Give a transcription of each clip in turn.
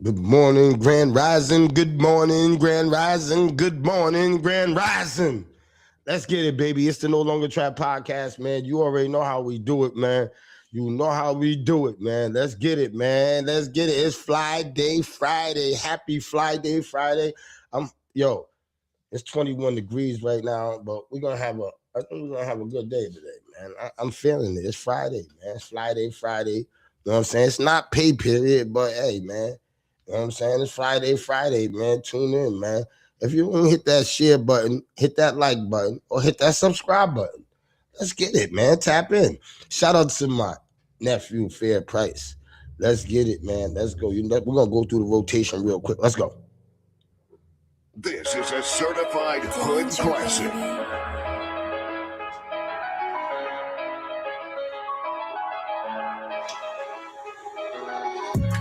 Good morning, Grand Rising. Good morning, Grand Rising. Good morning, Grand Rising. Let's get it, baby. It's the No Longer Trap podcast, man. You already know how we do it, man. You know how we do it, man. Let's get it, man. Let's get it. It's Fly Day Friday. Happy Fly Day Friday. It's 21 degrees right now, but I think we're gonna have a good day today, man. I'm feeling it. It's Friday, man. It's Fly Day Friday. You know what I'm saying? It's not pay period, but hey, man. You know what I'm saying? It's Friday, man. Tune in, man. If you want to hit that share button, hit that like button, or hit that subscribe button. Let's get it, man. Tap in. Shout out to my nephew, Fair Price. Let's get it, man. Let's go. We're going to go through the rotation real quick. Let's go. This is a certified hood classic.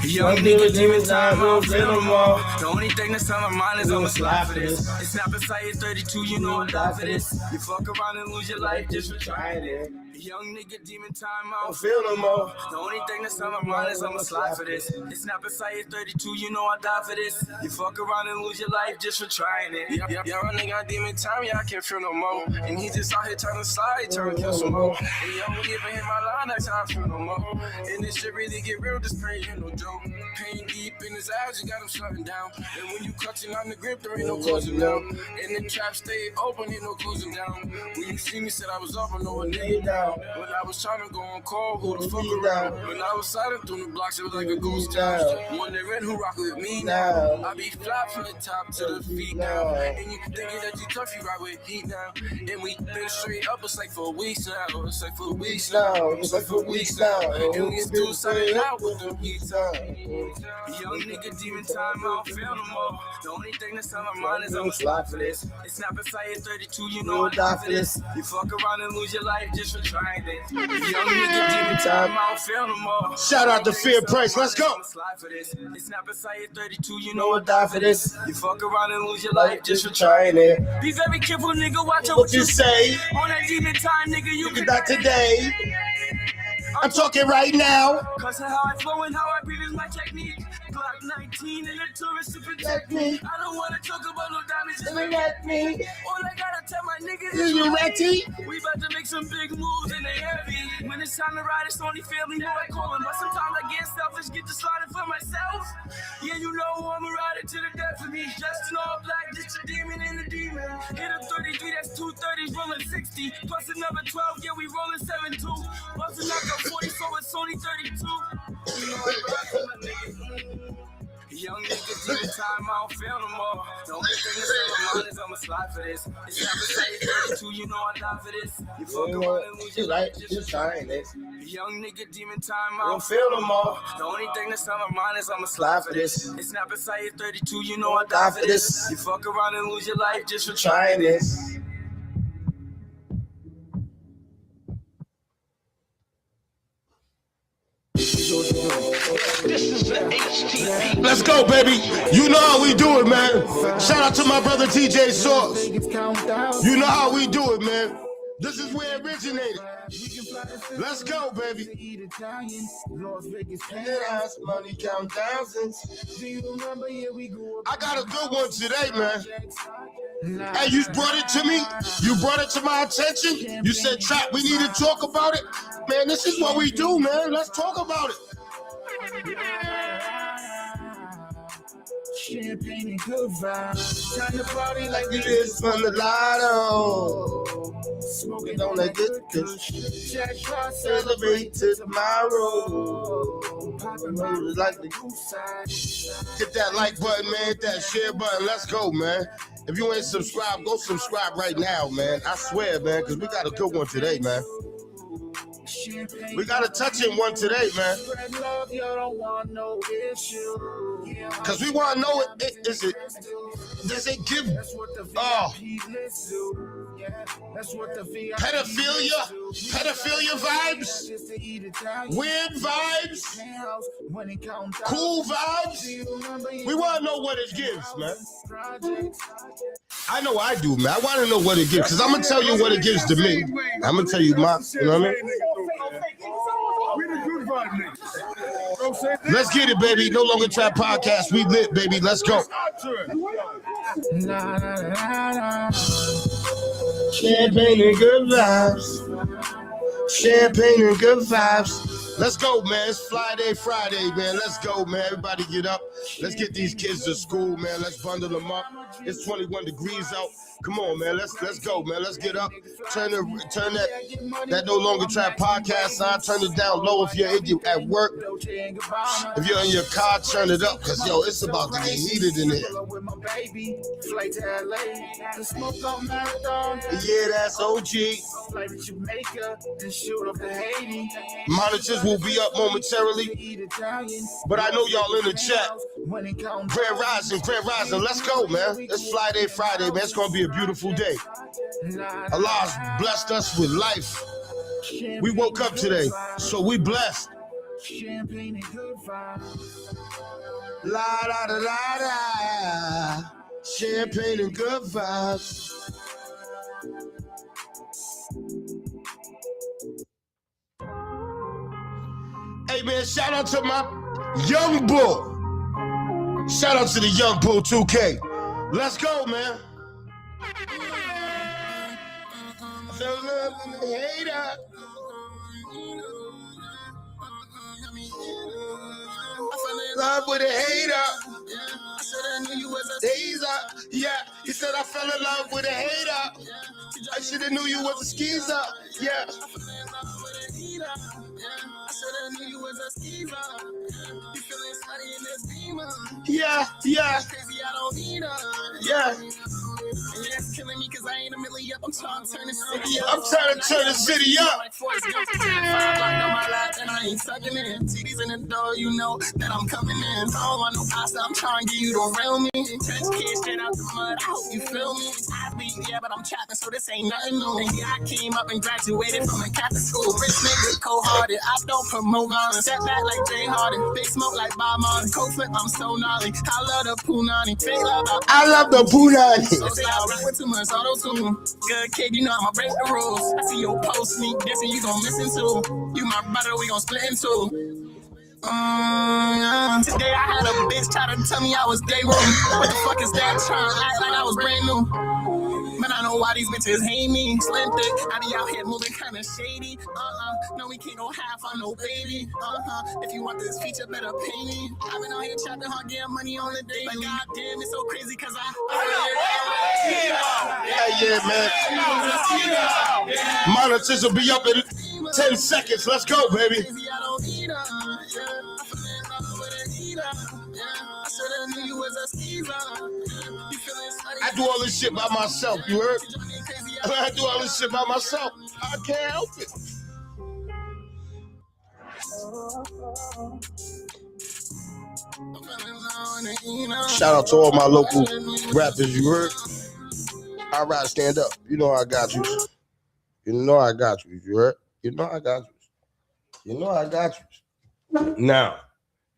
Young nigga, demon time, I don't feel no more. The only thing that's on my mind is I'ma slide for this. It's not beside 32, you know I die for this. You fuck around and lose your life just for trying it. Young nigga, demon time, I don't feel no more. The only thing that's on my mind is I'ma slide for this. It's not beside 32, you know I die for this. You fuck around and lose your life just for trying it. Young nigga, demon time, yeah, I can't feel no more. And he just out here trying to slide, trying to kill some more. And young nigga, even hit my line, that's how I feel no more. And this shit really get real, this pain ain't no joke. Pain deep in his eyes, you got him shutting down. And when you clutching on the grip, there ain't no closing down. And the trap stayed open, ain't no closing down. When you see me, said I was up, I know a nigga down. When I was trying to go on call, who the fuck around? When I was silent through the blocks, it was like a ghost town. Wondering who rock with me now. I be fly from the top to the feet now. And you thinking that you tough, you rock with heat now. And we been straight up, it's like for weeks now. It's like for weeks now. It's like for weeks now. And we still signing out with them heat time. Young nigga, demon time, I don't feel no more. The only thing that's on my mind is I'ma slide for this. It's not beside 32, you know I die for this. You fuck around and lose your life just for trying it. Young nigga, demon time, I don't feel no more. Shout out to Fair Price. Let's go. It's not beside 32, you know I die for this. You fuck around and lose your life just for trying it. Be very careful, nigga, watch out What you say? On that demon time, nigga, you Look at that today. I'm talking right now. Cause of how I flow and how I breathe is my technique. Glock 19 and the tourists to protect me. I don't wanna talk about no damage to protect me. All I gotta tell my niggas is You ready? we about to make some big moves and they heavy. When it's time to ride, it's only family who I call them. But sometimes I get selfish, get to sliding for myself. Yeah, you know I'm a rider to the death of me. Just in all black, just a demon in the demon. Hit a 33, that's 230s, rolling 60. Plus another 12, yeah, we rolling 7-2. Bustin' out the 40, so it's only 32. You know I'm riding my niggas. Young nigga, demon time, I don't feel no more. The only thing that's on my mind is I'ma slide for this. It's not beside 32, you know I die for this. You fuck around and lose your life just trying this. Young nigga, demon time, I don't feel no more. The only thing that's on my mind is I'ma slide for this. It's not beside 32, you know I die for this. You fuck around and lose your life just for trying this. Let's go, baby. You know how we do it, man. Shout out to my brother TJ Sauce. You know how we do it, man. This is where it originated. Let's go, baby. Money count thousands. I got a good one today, man. Hey, you brought it to me. You brought it to my attention. You said, Trap, we need to talk about it. Man, this is what we do, man. Let's talk about it. Champagne and good vibes. Time to party like You is from the lotto. Smoking on that good kush. Jack Frost Celebrate to tomorrow. Popping It's like the hit that like button, man. Hit that share button. Let's go, man. If you ain't subscribed, go subscribe right now, man. I swear, man, because we got a good one today, man. We got a touching one today, man. Because we want to know, does it give, pedophilia vibes, weird vibes, cool vibes? We want to know what it gives, man. I know I do, man. I want to know what it gives, because I'm going to tell you what it gives to me. I'm going to tell you my, you know what I mean? We the good vibe niggas. Let's get it, baby. No Longer Trap Podcast. We lit, baby. Let's go. Champagne and good vibes. Champagne and good vibes. Let's go, man. It's Friday, man. Let's go, man. Everybody get up. Let's get these kids to school, man. Let's bundle them up. It's 21 degrees out. Come on, man. Let's go, man. Let's get up. Turn that No Longer Trap Podcast on. Turn it down low if you're at work. If you're in your car, turn it up, because, yo, it's about to get heated in here. Yeah, that's OG. Monitors will be up momentarily, but I know y'all in the chat. Grand Rising. Let's go, man. It's Friday, man. It's going to be a beautiful day. Allah's blessed us with life. We woke up today, so we blessed. La da da da da. Champagne and good vibes. Hey, man, shout out to my young bull. Shout out to the young bull 2K. Let's go, man. I fell in love with the hater. I fell in love with a hater. I said I knew you was a skeezer. Yeah, he said I fell in love with a hater. I should have knew you was a skeezer. Yeah. I said I knew you was a skeezer. You feeling slutty in this beamer. Yeah. Crazy, I don't need her. Yeah. And that's killing me because I ain't a milli up. I'm trying to turn the city up. I'm trying to turn the city up. Like Forrest Gump, 5 on my lap, and I ain't sucking in. TV's in the door, you know that I'm coming in. I don't want no pasta, I'm trying to get you to real me. Touch kids straight out the mud, I hope you feel me. I beat, yeah, but I'm trapping, so this ain't nothing new. And yeah, I came up and graduated from a Catholic school. Rich nigga, cold-hearted, I don't promote violence. Step back like Jay Harden, big smoke like Bob Marley. Cold flip, I'm so gnarly. I love the Punani. I love the Punani. So say I rap with too much auto-tune. Good kid, you know I'ma break the rules. I see your post sneak dissing, you gon' listen to. You my brother, we gon' split in two. Today I had a bitch try to tell me I was day room. What the fuck is that? Trying to act like I was brand new. But I know why these bitches hate me. Slim thick, I be out here moving kinda shady. No, we can't go half on no baby. If you want this feature, better pay me. I've been out here trapping hard, getting money on the day. But goddamn, it's so crazy cause yeah, man. Monitors will be up in 10 seconds. Let's go, baby. I do all this shit by myself, you heard? I do all this shit by myself. I can't help it. Shout out to all my local rappers, you heard? All right, stand up. You know I got you. You know I got you, you heard? You know I got you. You know I got you. Now,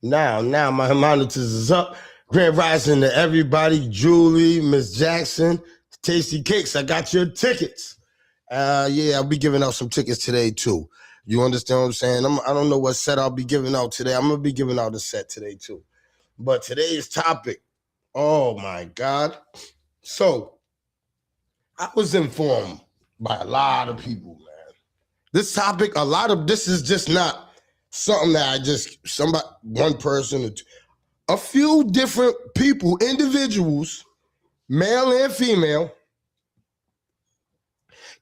my monitors is up. Grand Rising to everybody. Julie, Miss Jackson, Tasty Cakes. I got your tickets. Yeah, I'll be giving out some tickets today too. You understand what I'm saying? I don't know what set I'll be giving out today. I'm gonna be giving out a set today too. But today's topic, oh my God. So I was informed by a lot of people, man. This topic, this is just not something that one person or two. A few different people, individuals, male and female,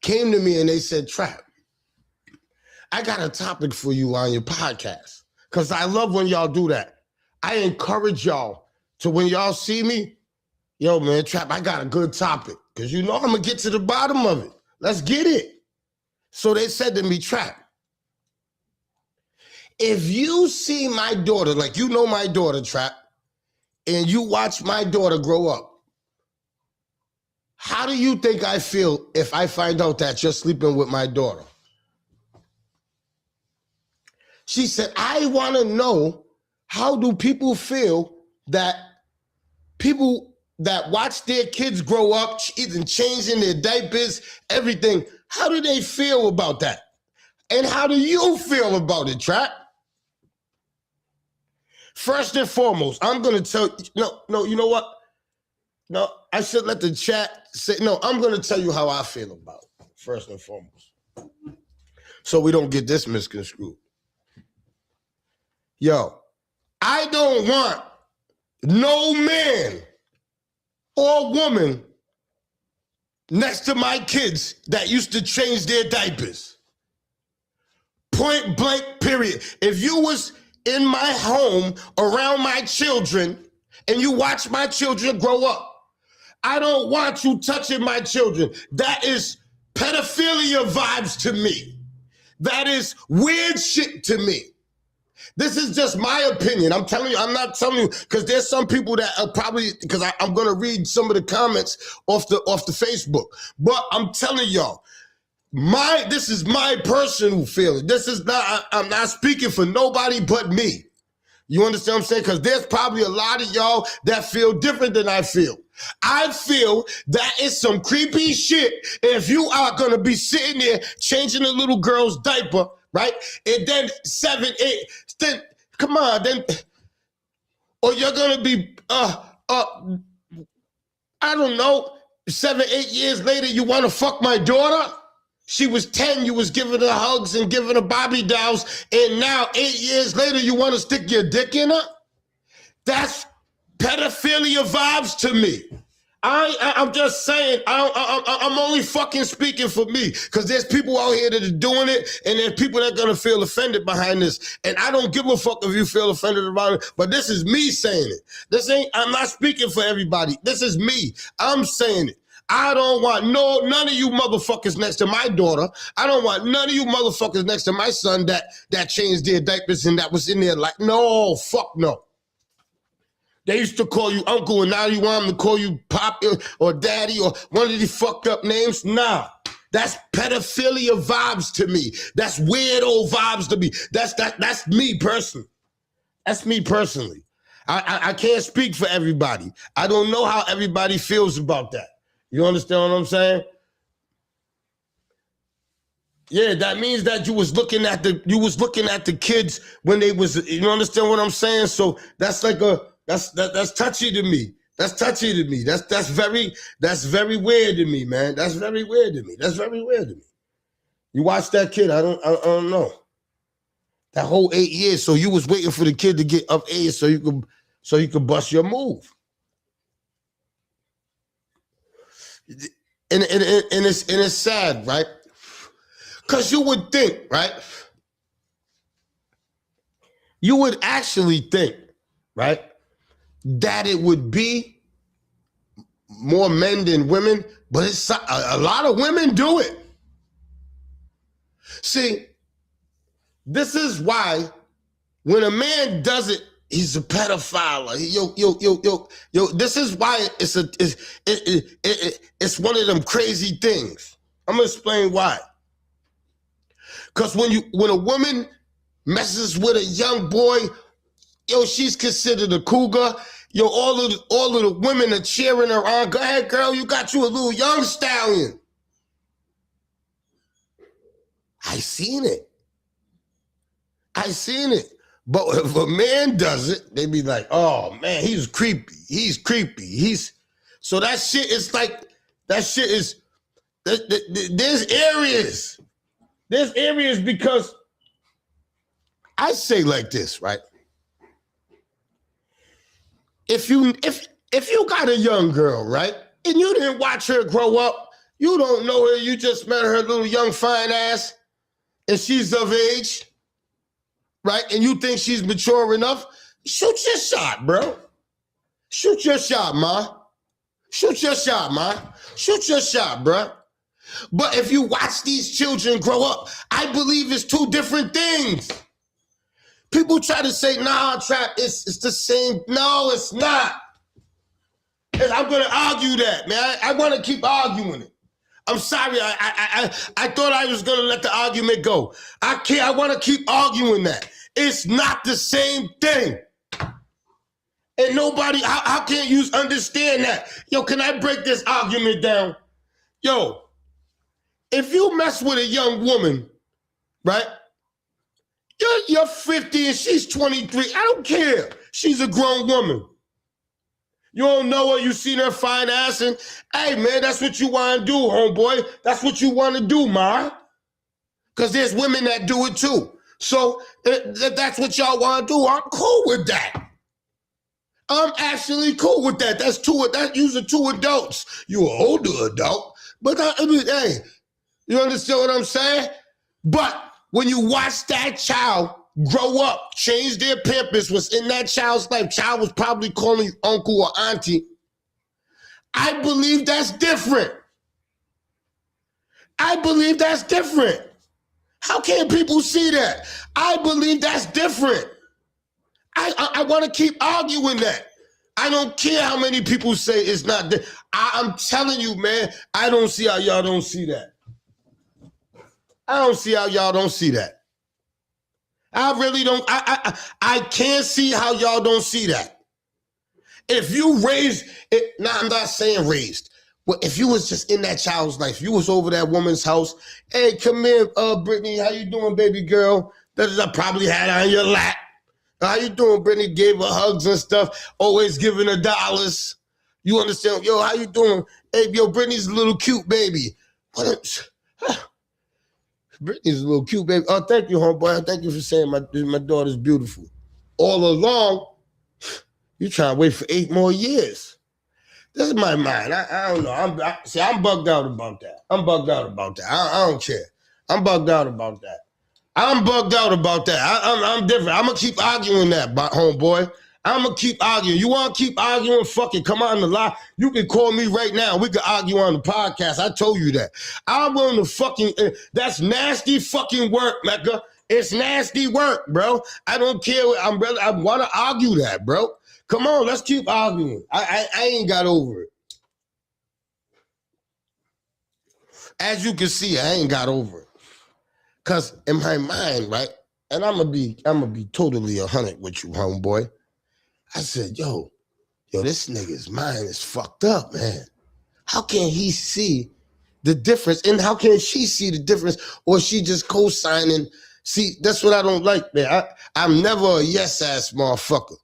came to me and they said, Trap, I got a topic for you on your podcast. Because I love when y'all do that. I encourage y'all to when y'all see me, yo, man, Trap, I got a good topic. Because you know I'm going to get to the bottom of it. Let's get it. So they said to me, Trap, if you see my daughter, like you know my daughter, Trap, and you watch my daughter grow up, how do you think I feel if I find out that you're sleeping with my daughter? She said, I want to know, how do people feel that people that watch their kids grow up, even changing their diapers, everything, how do they feel about that? And how do you feel about it, Trap? First and foremost, I'm going to tell you, no, you know what? No, I should let the chat say, no, I'm going to tell you how I feel about it, first and foremost. So we don't get this misconstrued. Yo, I don't want no man or woman next to my kids that used to change their diapers. Point blank, period. If you was in my home around my children and you watch my children grow up, I don't want you touching my children. That is pedophilia vibes to me. That is weird shit to me. This is just my opinion. I'm telling you, I'm not telling you, because there's some people that are probably, because I'm going to read some of the comments off the Facebook. But I'm telling y'all, this is my personal feeling. This is not, I'm not speaking for nobody but me. You understand what I'm saying? Because there's probably a lot of y'all that feel different than I feel. I feel that it's some creepy shit if you are going to be sitting there changing a little girl's diaper, right? And then 7, 8, then, come on, then, or you're going to be, I don't know, 7, 8 years later, you want to fuck my daughter? She was 10, you was giving her hugs and giving her Barbie dolls, and now 8 years later, you want to stick your dick in her? That's pedophilia vibes to me. I'm just saying, I'm only fucking speaking for me, because there's people out here that are doing it, and there's people that are going to feel offended behind this, and I don't give a fuck if you feel offended about it, but this is me saying it. I'm not speaking for everybody. This is me. I'm saying it. I don't want none of you motherfuckers next to my daughter. I don't want none of you motherfuckers next to my son that changed their diapers and that was in there like, no, fuck no. They used to call you uncle and now you want them to call you pop or daddy or one of these fucked up names? Nah, that's pedophilia vibes to me. That's weirdo vibes to me. That's me personally. That's me personally. I can't speak for everybody. I don't know how everybody feels about that. You understand what I'm saying? Yeah, that means that you was looking at the kids when they was, you understand what I'm saying? So that's like that's touchy to me. That's touchy to me. That's very weird to me, man. That's very weird to me. That's very weird to me. You watch that kid, I don't know. That whole 8 years, so you was waiting for the kid to get of age so you could bust your move. And it's sad, right? Because you would think, right? You would actually think, right, that it would be more men than women, but it's a lot of women do it. See, this is why when a man does it, he's a pedophile. Yo. This is why it's one of them crazy things. I'm gonna explain why. Because when a woman messes with a young boy, yo, she's considered a cougar. Yo, all of the women are cheering her on. Go ahead, girl, you got you a little young stallion. I seen it. But if a man does it, they be like, oh man, he's creepy. So that shit is like, there's areas. There's areas because I say like this, right? If you got a young girl, right, and you didn't watch her grow up, you don't know her, you just met her little young fine ass, and she's of age, right? And you think she's mature enough? Shoot your shot, bro. Shoot your shot, ma. Shoot your shot, bro. But if you watch these children grow up, I believe it's two different things. People try to say, nah, Trap, it's the same. No, it's not. And I'm going to argue that, man. I want to keep arguing it. I'm sorry. I thought I was going to let the argument go. I can't. I want to keep arguing that. It's not the same thing. And nobody, how can't you understand that? Yo, can I break this argument down? Yo, if you mess with a young woman, right? You're 50 and she's 23. I don't care. She's a grown woman. You don't know her, you seen her fine ass, and hey, man, that's what you want to do, homeboy. That's what you want to do, ma. Because there's women that do it too. So if that's what y'all want to do, I'm cool with that. I'm actually cool with that. That's usually two adults. You an older adult, but I mean, hey, you understand what I'm saying? But when you watch that child grow up, change their purpose, was in that child's life, child was probably calling you uncle or auntie, I believe that's different. I believe that's different. How can people see that? I believe that's different. I want to keep arguing that. I don't care how many people say it's not. I'm telling you, man, I don't see how y'all don't see that. I don't see how y'all don't see that. I really don't. I can't see how y'all don't see that. If you raised it, now I'm not saying raised, but if you was just in that child's life, you was over that woman's house. Hey, come here, Brittany. How you doing, baby girl? That probably had her on your lap. How you doing, Brittany? Gave her hugs and stuff. Always giving her dollars. You understand? Yo, how you doing? Hey, yo, Brittany's a little cute baby. Brittany's a little cute baby. Oh, thank you, homeboy. Thank you for saying my daughter's beautiful. All along, you trying to wait for 8 more years. This is my mind. I don't know. I'm bugged out about that. I'm bugged out about that. I don't care. I'm bugged out about that. I'm bugged out about that. I'm different. I'm going to keep arguing that, homeboy. I'm going to keep arguing. You want to keep arguing? Fuck it. Come on the line. You can call me right now. We can argue on the podcast. I told you that. I'm willing to fucking, that's nasty fucking work, Mecca. It's nasty work, bro. I don't care. I want to argue that, bro. Come on, let's keep arguing. I ain't got over it. As you can see, I ain't got over it. Cause in my mind, right, and I'm gonna be totally 100 with you, homeboy. I said, yo, this nigga's mind is fucked up, man. How can he see the difference? And how can she see the difference? Or she just co-signing? See, that's what I don't like, man. I'm never a yes-ass motherfucker.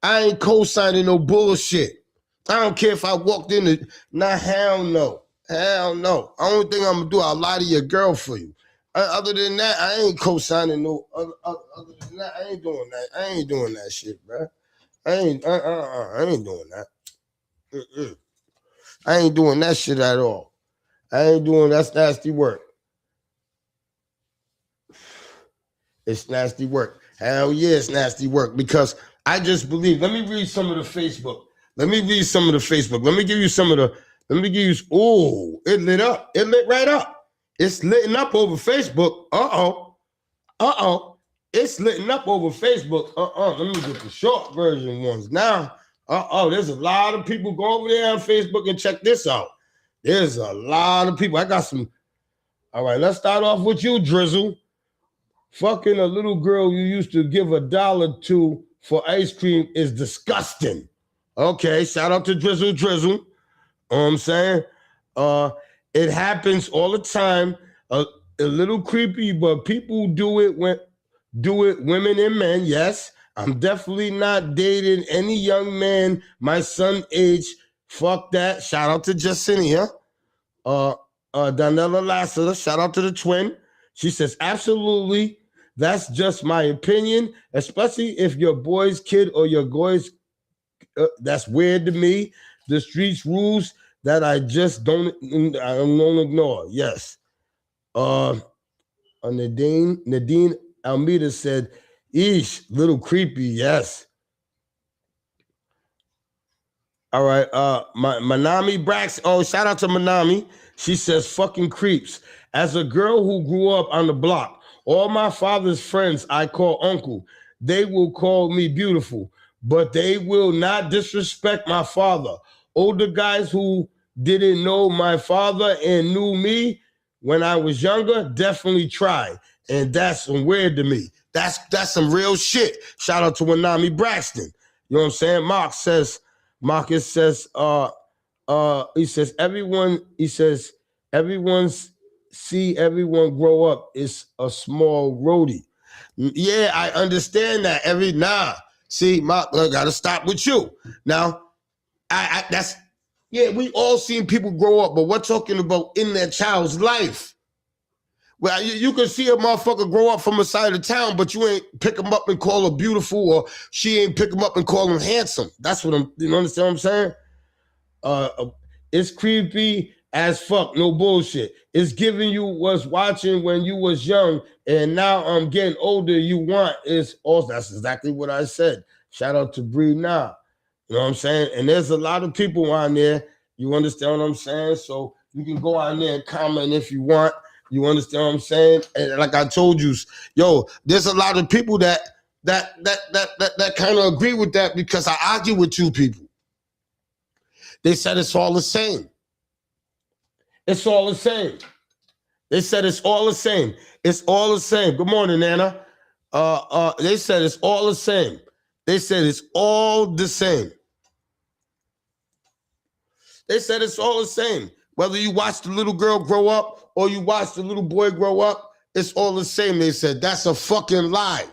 I ain't co-signing no bullshit. I don't care if I walked in the, nah, hell no. Hell no. Only thing I'm gonna do, I'll lie to your girl for you. Other than that, I ain't co-signing no, other than that, I ain't doing that. I ain't doing that shit, bro. I ain't doing that. I ain't doing that shit at all. I ain't doing, that's nasty work. It's nasty work. Hell yeah, it's nasty work because I just believe, let me read some of the Facebook. Let me give you some of the, oh, it lit up. It lit right up. It's litting up over Facebook. It's litting up over Facebook. Let me get the short version ones now. There's a lot of people. Go over there on Facebook and check this out. There's a lot of people. I got some. All right, let's start off with you, Drizzle. Fucking a little girl you used to give $1 to for ice cream is disgusting. Okay, shout out to Drizzle. You know what I'm saying? It happens all the time. A little creepy, but people do it, women and men. Yes, I'm definitely not dating any young man my son age. Fuck that. Shout out to Jacinia. Donella Lassiter. Shout out to the twin. She says, absolutely. That's just my opinion, especially if your boy's kid or your boy's. That's weird to me. The streets rules that I don't ignore. Yes. Nadine Almeida said, eesh, little creepy. Yes. All right. Manami Brax. Oh, shout out to Manami. She says, fucking creeps. As a girl who grew up on the block, all my father's friends I call uncle. They will call me beautiful, but they will not disrespect my father. Older guys who didn't know my father and knew me when I was younger definitely tried. And that's some weird to me. That's some real shit. Shout out to Wanami Braxton. You know what I'm saying? Marcus says, everyone grow up. It's a small roadie. Yeah, I understand that. See, I gotta stop with you. Now, we all seen people grow up, but we're talking about in their child's life. Well, you can see a motherfucker grow up from a side of town, but you ain't pick him up and call her beautiful, or she ain't pick him up and call him handsome. That's what you understand what I'm saying? It's creepy as fuck, no bullshit. It's giving you what's watching when you was young, and now I'm getting older, you want is also, that's exactly what I said. Shout out to Bree now. You know what I'm saying? And there's a lot of people on there, you understand what I'm saying? So you can go on there and comment if you want. You understand what I'm saying? And like I told you, yo, there's a lot of people that kind of agree with that, because I argue with two people. They said it's all the same. It's all the same. They said it's all the same. It's all the same. Good morning, Nana. They said it's all the same. They said it's all the same. They said it's all the same. Whether you watch the little girl grow up or you watch the little boy grow up, it's all the same. They said that's a fucking lie.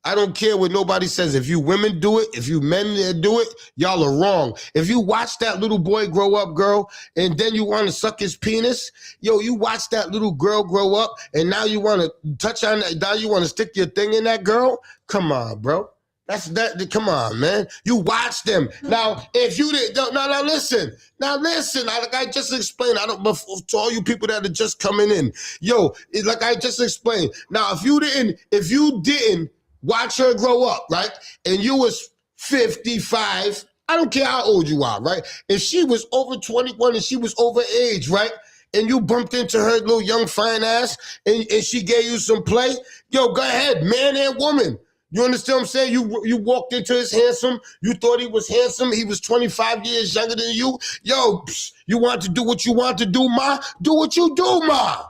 I don't care what nobody says. If you women do it, if you men do it, y'all are wrong. If you watch that little boy grow up, girl, and then you want to suck his penis, yo, you watch that little girl grow up, and now you want to touch on that, now you want to stick your thing in that girl? Come on, bro. Come on, man. You watch them. Now, if you didn't, now listen. Like I just explained, to all you people that are just coming in. Yo, like I just explained. Now, if you didn't watch her grow up, right? And you was 55, I don't care how old you are, right? If she was over 21 and she was over age, right? And you bumped into her little young fine ass and she gave you some play, yo, go ahead, man and woman. You understand what I'm saying? You walked into his handsome. You thought he was handsome. He was 25 years younger than you. Yo, you want to do what you want to do, ma? Do what you do, ma.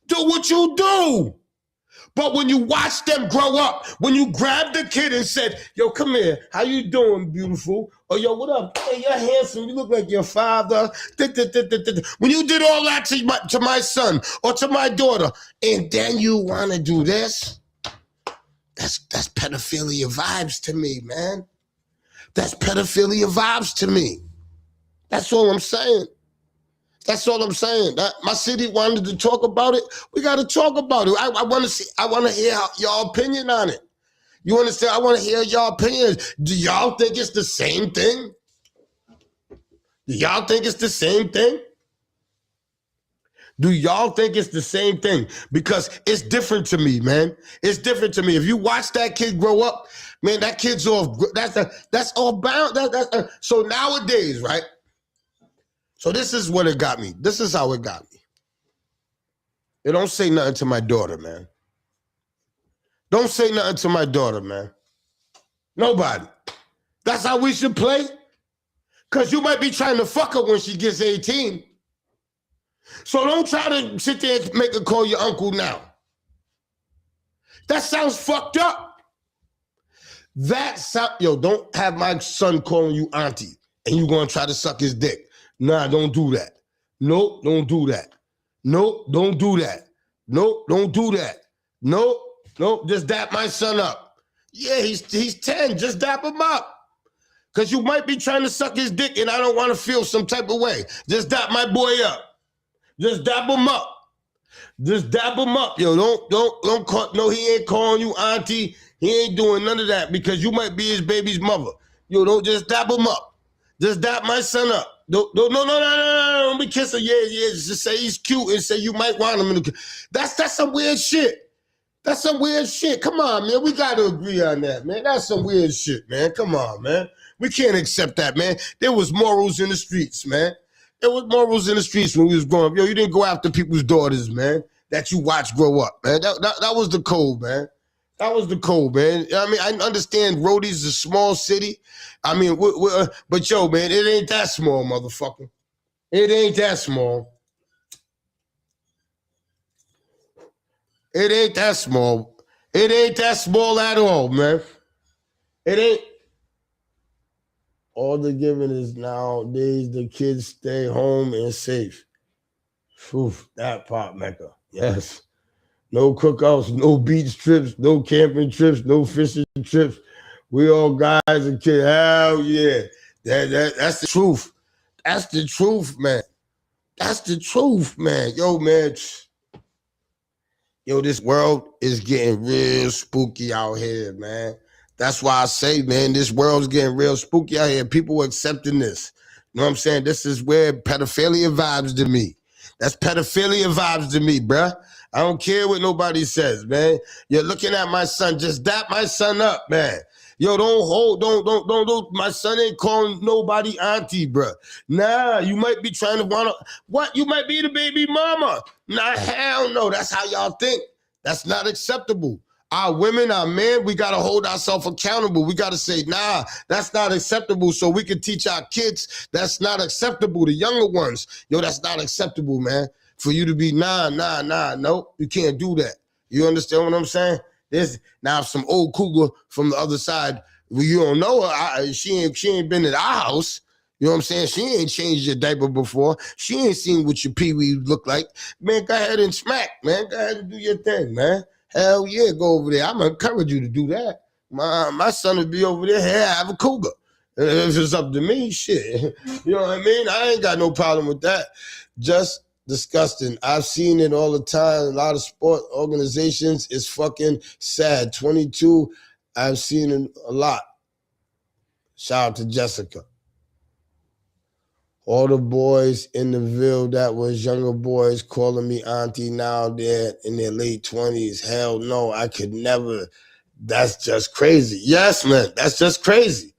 Do what you do. But when you watch them grow up, when you grabbed the kid and said, yo, come here. How you doing, beautiful? Or yo, what up? Hey, you're handsome. You look like your father. When you did all that to my son or to my daughter, and then you want to do this? That's pedophilia vibes to me, man. That's pedophilia vibes to me. That's all I'm saying. That's all I'm saying. My city wanted to talk about it. We got to talk about it. I want to hear your opinion on it. You understand? I want to hear your opinion. Do y'all think it's the same thing? Do y'all think it's the same thing? Do y'all think it's the same thing? Because it's different to me, man. It's different to me. If you watch that kid grow up, man, that kid's off. That's all bound. So nowadays, right? So this is what it got me. This is how it got me. It don't say nothing to my daughter, man. Don't say nothing to my daughter, man. Nobody. That's how we should play. Because you might be trying to fuck her when she gets 18. So don't try to sit there and make her call your uncle now. That sounds fucked up. Don't have my son calling you auntie and you gonna try to suck his dick. Nah, don't do that. Nope, don't do that. Nope, don't do that. Nope, don't do that. Nope, just dap my son up. Yeah, he's 10, just dap him up. Because you might be trying to suck his dick and I don't want to feel some type of way. Just dap my boy up. Just dap him up. Just dap him up. Yo, don't call, no, he ain't calling you auntie. He ain't doing none of that because you might be his baby's mother. Yo, don't just dap him up. Just dap my son up. No, don't be kissing. Yeah, just say he's cute and say you might want him. That's some weird shit. That's some weird shit. Come on, man. We got to agree on that, man. That's some weird shit, man. Come on, man. We can't accept that, man. There was morals in the streets, man. There was morals in the streets when we was growing up. Yo, you didn't go after people's daughters, man, that you watch grow up, man. That was the code, man. That was the code, man. I mean, I understand Rhodey's a small city. I mean, but yo, man, it ain't that small, motherfucker. It ain't that small. It ain't that small. It ain't that small at all, man. It ain't. All the giving is nowadays the kids stay home and safe. Oof, that pop mecca. Yes. No cookouts, no beach trips, no camping trips, no fishing trips. We all guys and kids. Hell yeah. That's the truth. That's the truth, man. That's the truth, man. Yo, man. Yo, this world is getting real spooky out here, man. That's why I say, man, this world's getting real spooky out here. People are accepting this. You know what I'm saying? This is where pedophilia vibes to me. That's pedophilia vibes to me, bruh. I don't care what nobody says, man. You're looking at my son. Just dap my son up, man. Yo, don't. My son ain't calling nobody auntie, bruh. Nah, you might be trying to what? You might be the baby mama. Nah, hell no. That's how y'all think. That's not acceptable. Our women, our men, we got to hold ourselves accountable. We got to say, nah, that's not acceptable, so we can teach our kids that's not acceptable, the younger ones. Yo, that's not acceptable, man. For you to be, nope, you can't do that. You understand what I'm saying? There's now some old cougar from the other side. Well, you don't know her. She ain't been at our house. You know what I'm saying? She ain't changed your diaper before. She ain't seen what your pee-wee look like. Man, go ahead and smack, man. Go ahead and do your thing, man. Hell yeah, go over there. I'm gonna encourage you to do that. My son would be over there. Hey, have a cougar. If it's up to me, shit. You know what I mean? I ain't got no problem with that. Just disgusting. I've seen it all the time. A lot of sport organizations. It's fucking sad. 22, I've seen it a lot. Shout out to Jessica. All the boys in the Ville that was younger boys calling me auntie now, they're in their late 20s. Hell no, I could never. That's just crazy. Yes, man, that's just crazy.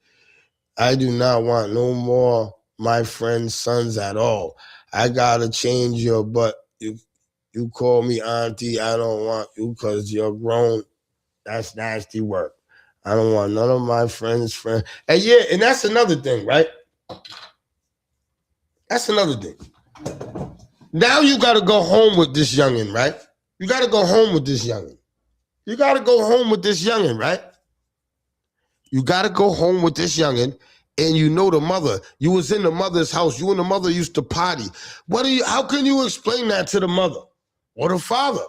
I do not want no more my friends' sons at all. I gotta change your butt. You call me auntie, I don't want you because you're grown. That's nasty work. I don't want none of my friends. And yeah, and that's another thing, right? That's another thing. Now you got to go home with this youngin', right? You got to go home with this youngin'. You got to go home with this youngin', right? You got to go home with this youngin', and you know the mother. You was in the mother's house. You and the mother used to party. How can you explain that to the mother or the father?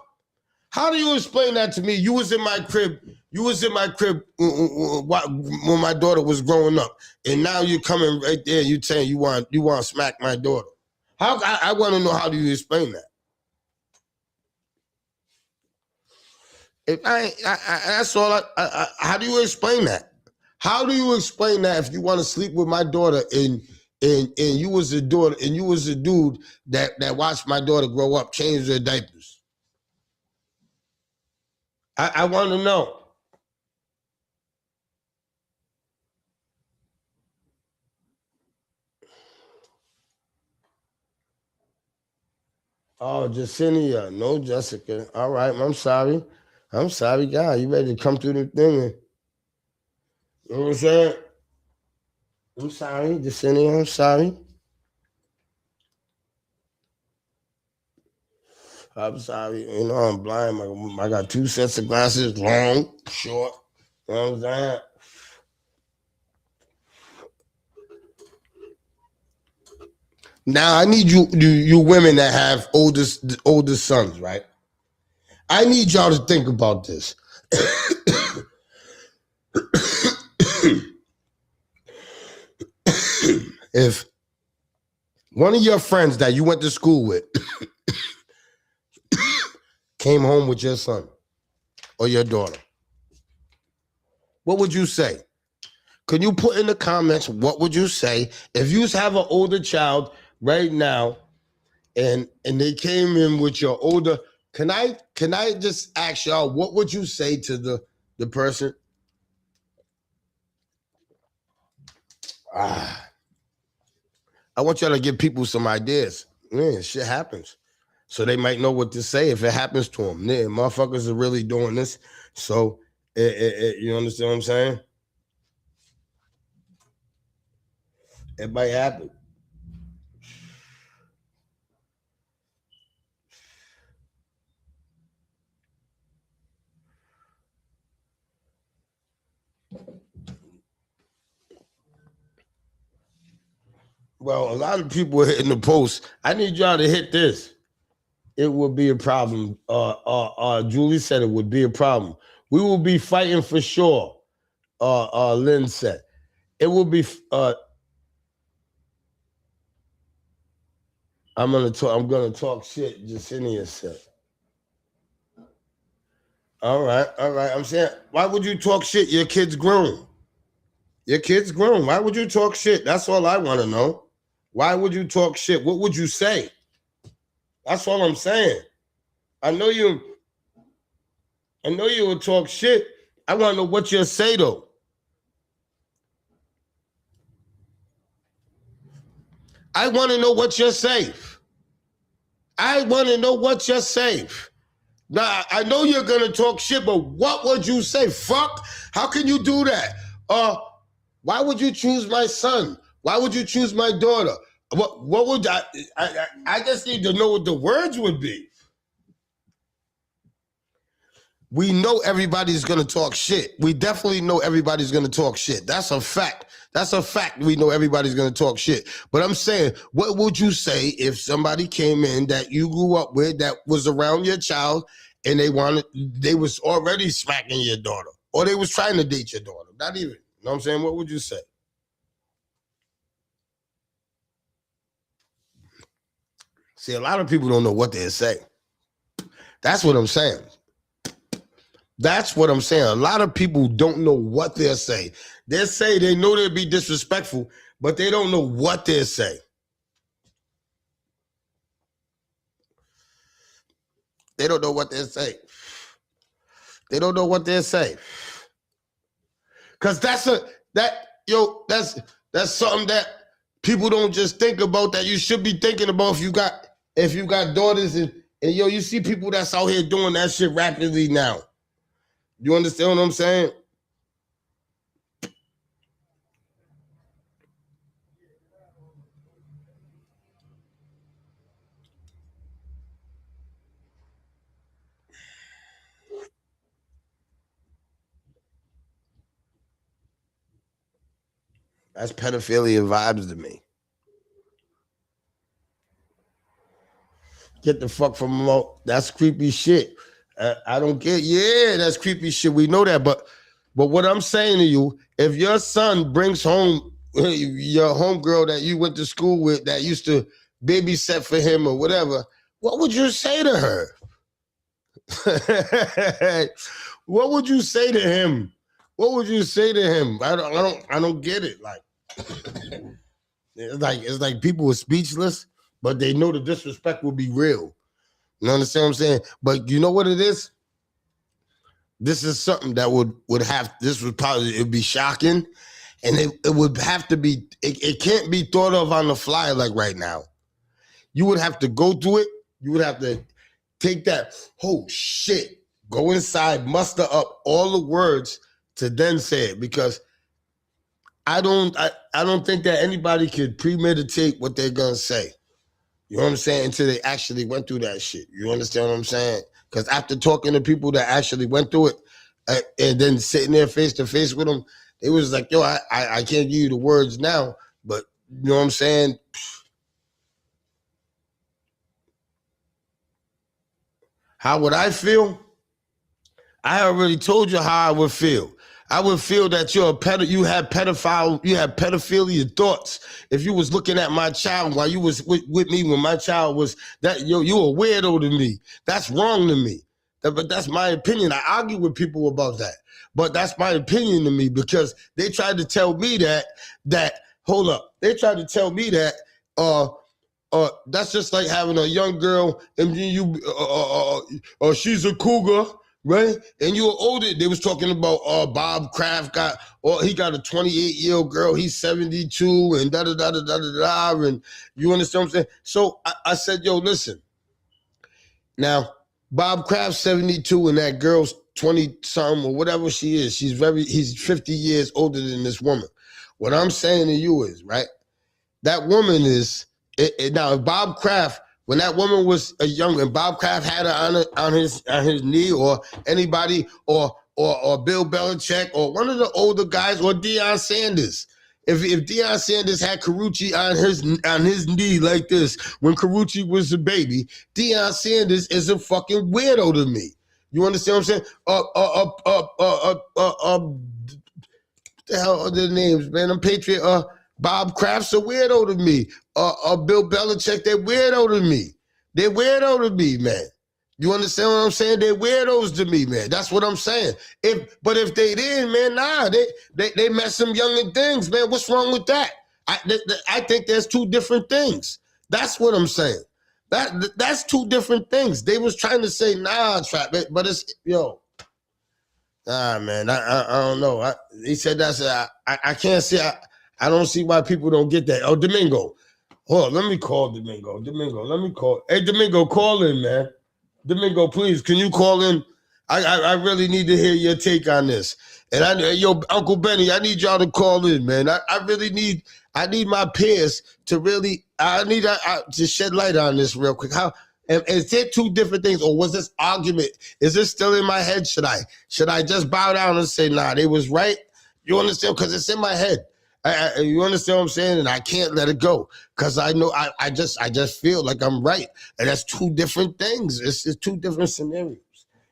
How do you explain that to me? You was in my crib. You was in my crib when my daughter was growing up, and now you're coming right there. You saying you want to smack my daughter. How I want to know, how do you explain that? If that's all. How do you explain that? How do you explain that if you want to sleep with my daughter and you was a daughter and you was a dude that watched my daughter grow up, change their diapers? I want to know. Oh, Jacinia. No, Jessica. All right, I'm sorry. I'm sorry, God. You ready to come through the thing? You know what I'm saying? I'm sorry, Jacinia. I'm sorry. I'm sorry. You know, I'm blind. I got 2 sets of glasses, long, short. You know what I'm saying? Now I need you women that have older sons, right? I need y'all to think about this. If one of your friends that you went to school with came home with your son or your daughter, what would you say? Can you put in the comments, what would you say if you have an older child right now and they came in with your older? Can I just ask y'all, what would you say to the person? I want y'all to give people some ideas. Man, shit happens. So they might know what to say if it happens to them. Yeah, motherfuckers are really doing this. So, you understand what I'm saying? It might happen. Well, a lot of people are hitting the post. I need y'all to hit this. It would be a problem. Julie said it would be a problem. We will be fighting for sure. Lynn said. It will be I'm gonna talk shit, Jacinia said. All right. I'm saying, why would you talk shit? Your kid's grown. Why would you talk shit? That's all I want to know. Why would you talk shit? What would you say? That's all I'm saying. I know you would talk shit. I want to know what you'll say though. I want to know what you're safe. Now, I know you're going to talk shit, but what would you say? Fuck? How can you do that? Why would you choose my son? Why would you choose my daughter? What would I just need to know what the words would be. We know everybody's going to talk shit. We definitely know everybody's going to talk shit. That's a fact. We know everybody's going to talk shit. But I'm saying, what would you say if somebody came in that you grew up with that was around your child and they was already smacking your daughter or they was trying to date your daughter? Not even. You know what I'm saying? What would you say? See, a lot of people don't know what they say. That's what I'm saying. A lot of people don't know what they'll say. They say they know they'll be disrespectful, but they don't know what they'll say. They don't know what they'll say. Cause that's something that people don't just think about that you should be thinking about if you got daughters and you see people that's out here doing that shit rapidly now. You understand what I'm saying? That's pedophilia vibes to me. Get the fuck from them out. That's creepy shit. I don't get. Yeah, that's creepy shit. We know that, but what I'm saying to you, if your son brings home your homegirl that you went to school with that used to babysit for him or whatever, what would you say to her? What would you say to him? I don't get it. Like it's like people are speechless, but they know the disrespect will be real. You understand what I'm saying? But you know what it is? This is something that it'd be shocking, and it would have to be, it can't be thought of on the fly like right now. You would have to go through it. You would have to take that, oh shit, go inside, muster up all the words to then say it, because I don't think that anybody could premeditate what they're gonna say. You know what I'm saying? Until they actually went through that shit. You understand what I'm saying? Because after talking to people that actually went through it and then sitting there face to face with them, it was like, yo, I can't give you the words now, but you know what I'm saying? How would I feel? I already told you how I would feel. I would feel that you had pedophilia thoughts. If you was looking at my child while you was with me when my child was that, you a weirdo to me. That's wrong to me. But that's my opinion. I argue with people about that. But that's my opinion to me, because they tried to tell me that hold up. They tried to tell me that that's just like having a young girl and she's a cougar. Right? And you were older. They was talking about Bob Kraft got a 28-year-old girl. He's 72 and da-da-da-da-da-da. And you understand what I'm saying? So I said, yo, listen. Now, Bob Kraft's 72 and that girl's 20-something or whatever she is. He's 50 years older than this woman. What I'm saying to you is, right, that woman is, now if Bob Kraft, when that woman was a young, and Bob Kraft had her on his knee, or anybody, or Bill Belichick, or one of the older guys, or Deion Sanders. If Deion Sanders had Carucci on his knee like this when Carucci was a baby, Deion Sanders is a fucking weirdo to me. You understand what I'm saying? the hell are their names, man? I'm Patriot. Bob Kraft's a weirdo to me. Bill Belichick, they're weirdo to me. They're weirdo to me, man. You understand what I'm saying? They're weirdos to me, man. That's what I'm saying. But if they didn't, man, nah, they met some younger things, man. What's wrong with that? I think there's two different things. That's what I'm saying. That's two different things. They was trying to say, nah, Trap, but it's, yo. Nah, man, I don't know. He said that's, I can't see, I don't see why people don't get that. Oh, Domingo. Hold on, let me call Domingo. Let me call. Hey, Domingo, call in, man. Domingo, please, can you call in? I really need to hear your take on this. And Uncle Benny, I need y'all to call in, man. I really need my peers to really, I need to shed light on this real quick. How, and is there two different things, or was this argument, is this still in my head? Should I just bow down and say, nah, they was right? You understand? Because it's in my head. You understand what I'm saying? And I can't let it go because I know I just feel like I'm right. And that's two different things. It's two different scenarios.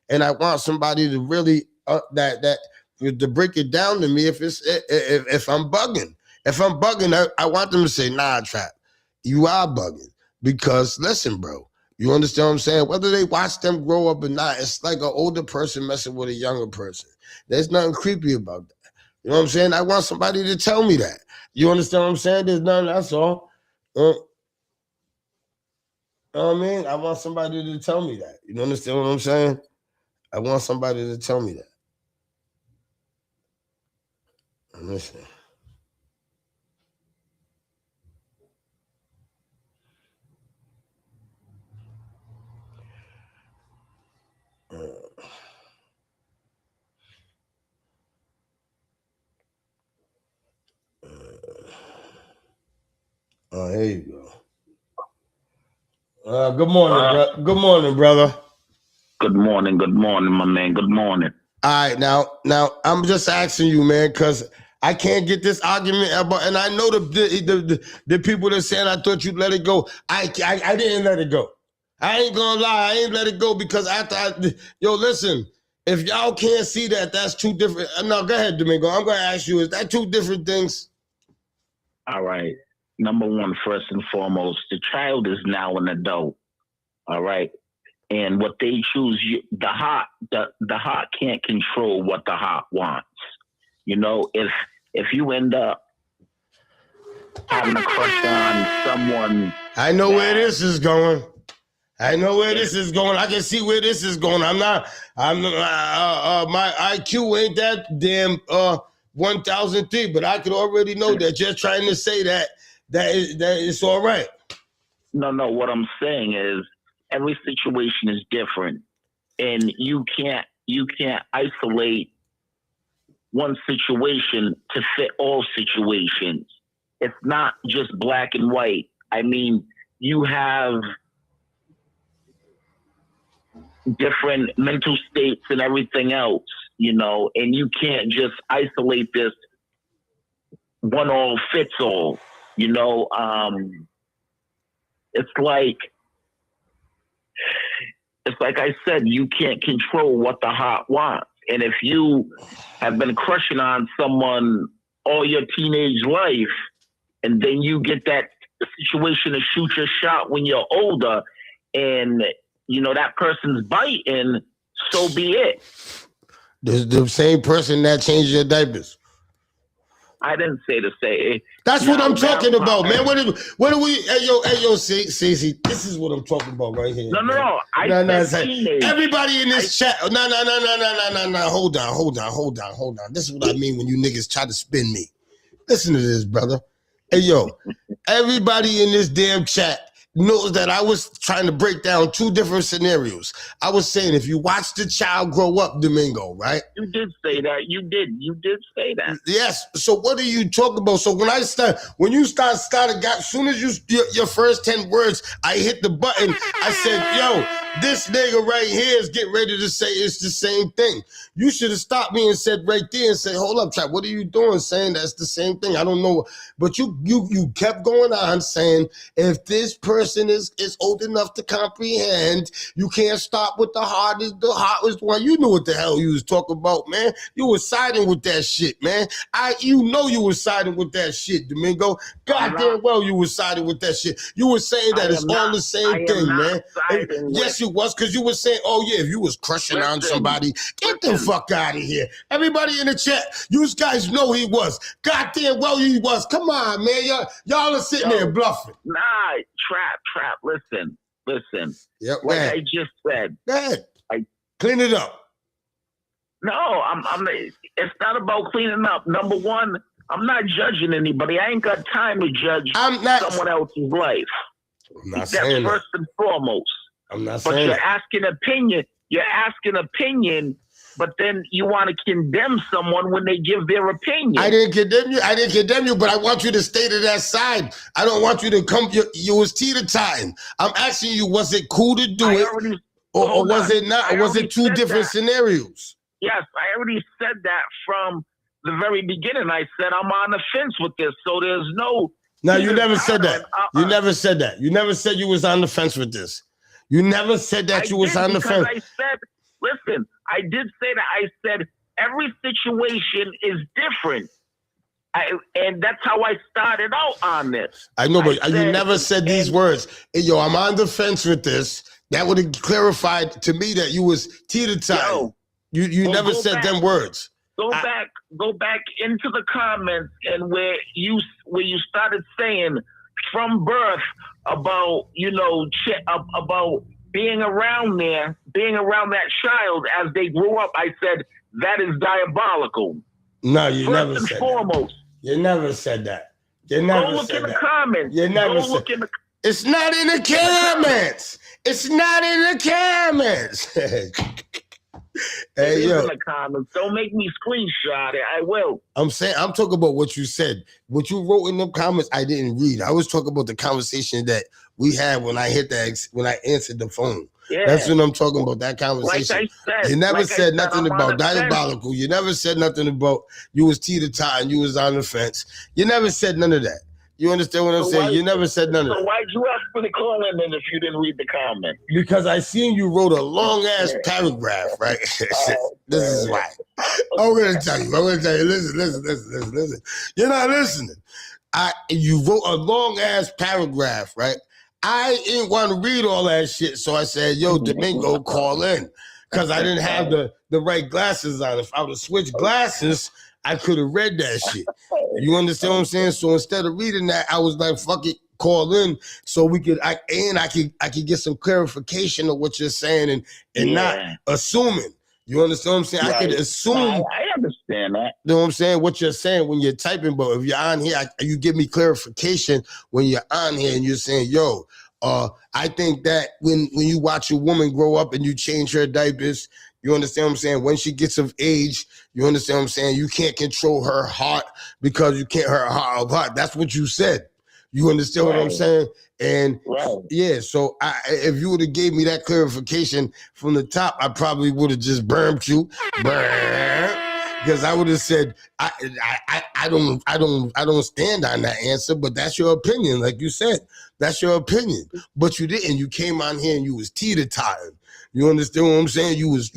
And I want somebody to really to break it down to me if I'm bugging. If I'm bugging, I want them to say, nah, Trap, you are bugging. Because listen, bro, you understand what I'm saying? Whether they watch them grow up or not, it's like an older person messing with a younger person. There's nothing creepy about that. You know what I'm saying? I want somebody to tell me that. You understand what I'm saying? There's nothing, that's all. You know what I mean? I want somebody to tell me that. You understand what I'm saying? I want somebody to tell me that. Listen. Oh, here you go. Good morning, good morning, brother. Good morning, my man. Good morning. All right, now I'm just asking you, man, because I can't get this argument about, and I know the people that saying I thought you'd let it go. I didn't let it go. I ain't gonna lie, I ain't let it go because listen, if y'all can't see that, that's two different. No, go ahead, Domingo. I'm gonna ask you, is that two different things? All right. Number one, first and foremost, the child is now an adult. All right. And what they choose, the heart can't control what the heart wants. You know, if you end up having a crush on someone, I know where this is going. I can see where this is going. my IQ ain't that damn 1003, but I could already know that you're trying to say that it's all right. No, what I'm saying is every situation is different, and you can't isolate one situation to fit all situations. It's not just black and white. I mean, you have different mental states and everything else, you know, and you can't just isolate this one all fits all, you know. It's like I said, you can't control what the heart wants. And if you have been crushing on someone all your teenage life, and then you get that situation to shoot your shot when you're older, and you know that person's biting, so be it. The same person that changed your diapers. I didn't say to say. That's what I'm talking about, man. What do we? Hey yo, see, this is what I'm talking about right here. No. Everybody in this chat. No. Hold on. This is what I mean when you niggas try to spin me. Listen to this, brother. Hey yo, everybody in this damn chat knows that I was trying to break down two different scenarios. I was saying if you watch the child grow up, Domingo, right? You did say that. You did say that. Yes. So what are you talking about? So when as soon as your first 10 words, I hit the button. I said, yo, This nigga right here is getting ready to say it's the same thing. You should have stopped me and said right there and say, hold up, Trap, what are you doing? Saying that's the same thing. I don't know. But you kept going on saying if this person is old enough to comprehend, you can't stop with the hardest one. You knew what the hell you was talking about, man. You was siding with that shit, man. You know you was siding with that shit, Domingo. Goddamn well you was siding with that shit. You were saying that it's all the same thing, man. Yes, you was, because you were saying, oh yeah, if you was crushing on somebody, get the fuck out of here. Everybody in the chat, you guys know he was. Goddamn well he was. Come on, man. Y'all are sitting there bluffing. Nah, Trap, listen. Yep, like I just said. Go ahead. Clean it up. No, I'm it's not about cleaning up. Number one, I'm not judging anybody. I ain't got time to judge someone else's life. I'm not That's saying first and foremost. I'm not but saying you're asking opinion, but then you want to condemn someone when they give their opinion. I didn't condemn you, but I want you to stay to that side. I don't want you to come. You was teeter-totting. I'm asking you, was it cool to do it, or was it not? Or was it two different scenarios? Yes, I already said that from the very beginning. I said I'm on the fence with this, so there's no. No, you never said that. You never said that. You never said you was on the fence with this. You never said that you was on the fence. I said, listen, I did say that. I said every situation is different. And that's how I started out on this. I know, but you never said these words. Hey, yo, I'm on the fence with this. That would have clarified to me that you was teeter-totting. You never said them words. Go back into the comments and where you started saying from birth about, about being around that child as they grew up. I said that is diabolical. No, you never said that. Foremost. You never said that. You never Go look said in the that. comments. You never Go look in the. It's not in the comments. It's not in the comments. Hey, yo. In the comments. Don't make me screenshot it. I will. I'm talking about what you said. What you wrote in the comments, I didn't read. I was talking about the conversation that we had when I answered the phone. Yeah. That's what I'm talking about, that conversation. Like I said, you never said nothing about diabolical. You never said nothing about you was teeter-totting, you was on the fence. You never said none of that. You understand what I'm saying? You never said none of that. So why'd you ask me to call in then if you didn't read the comment? Because I seen you wrote a long-ass paragraph, right? This is why. I'm going to tell you. Listen. You're not listening. You wrote a long-ass paragraph, right? I didn't want to read all that shit, so I said, yo, Domingo, call in. Because I didn't have the right glasses on. If I would have switched glasses, I could have read that shit. You understand what I'm saying? So instead of reading that, I was like, fuck it, call in so I could get some clarification of what you're saying and not assuming. You understand what I'm saying? Right. I could assume. I understand that. You know what I'm saying? What you're saying when you're typing, but if you're on here, you give me clarification when you're on here and you're saying, yo, I think that when you watch a woman grow up and you change her diapers, you understand what I'm saying? When she gets of age, you understand what I'm saying? You can't control her heart because you can't hurt her heart. That's what you said. You understand what I'm saying? And yeah, so if you would have gave me that clarification from the top, I probably would have just burned you. Because I would have said, I don't stand on that answer, but that's your opinion. Like you said, that's your opinion. But you didn't. You came on here and you was teeter-totting. You understand what I'm saying? You was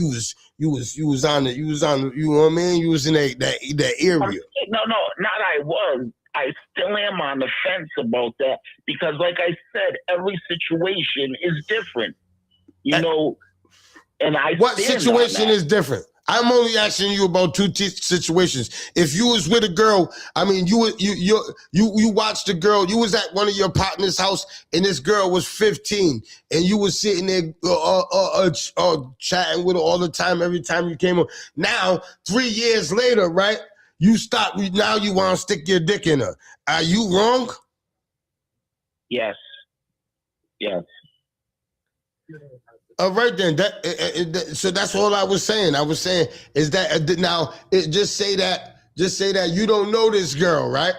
on the, you know what I mean? You was in that area. No, not I was. I still am on the fence about that because, like I said, every situation is different. You know, and what situation is different? I'm only asking you about two situations. If you was with a girl, I mean, you watched a girl. You was at one of your partner's house, and this girl was 15, and you was sitting there chatting with her all the time. Every time you came on. Now, 3 years later, right? You stop. Now you want to stick your dick in her. Are you wrong? Yes. All right then. So that's all I was saying. I was saying is that now just say that you don't know this girl, right?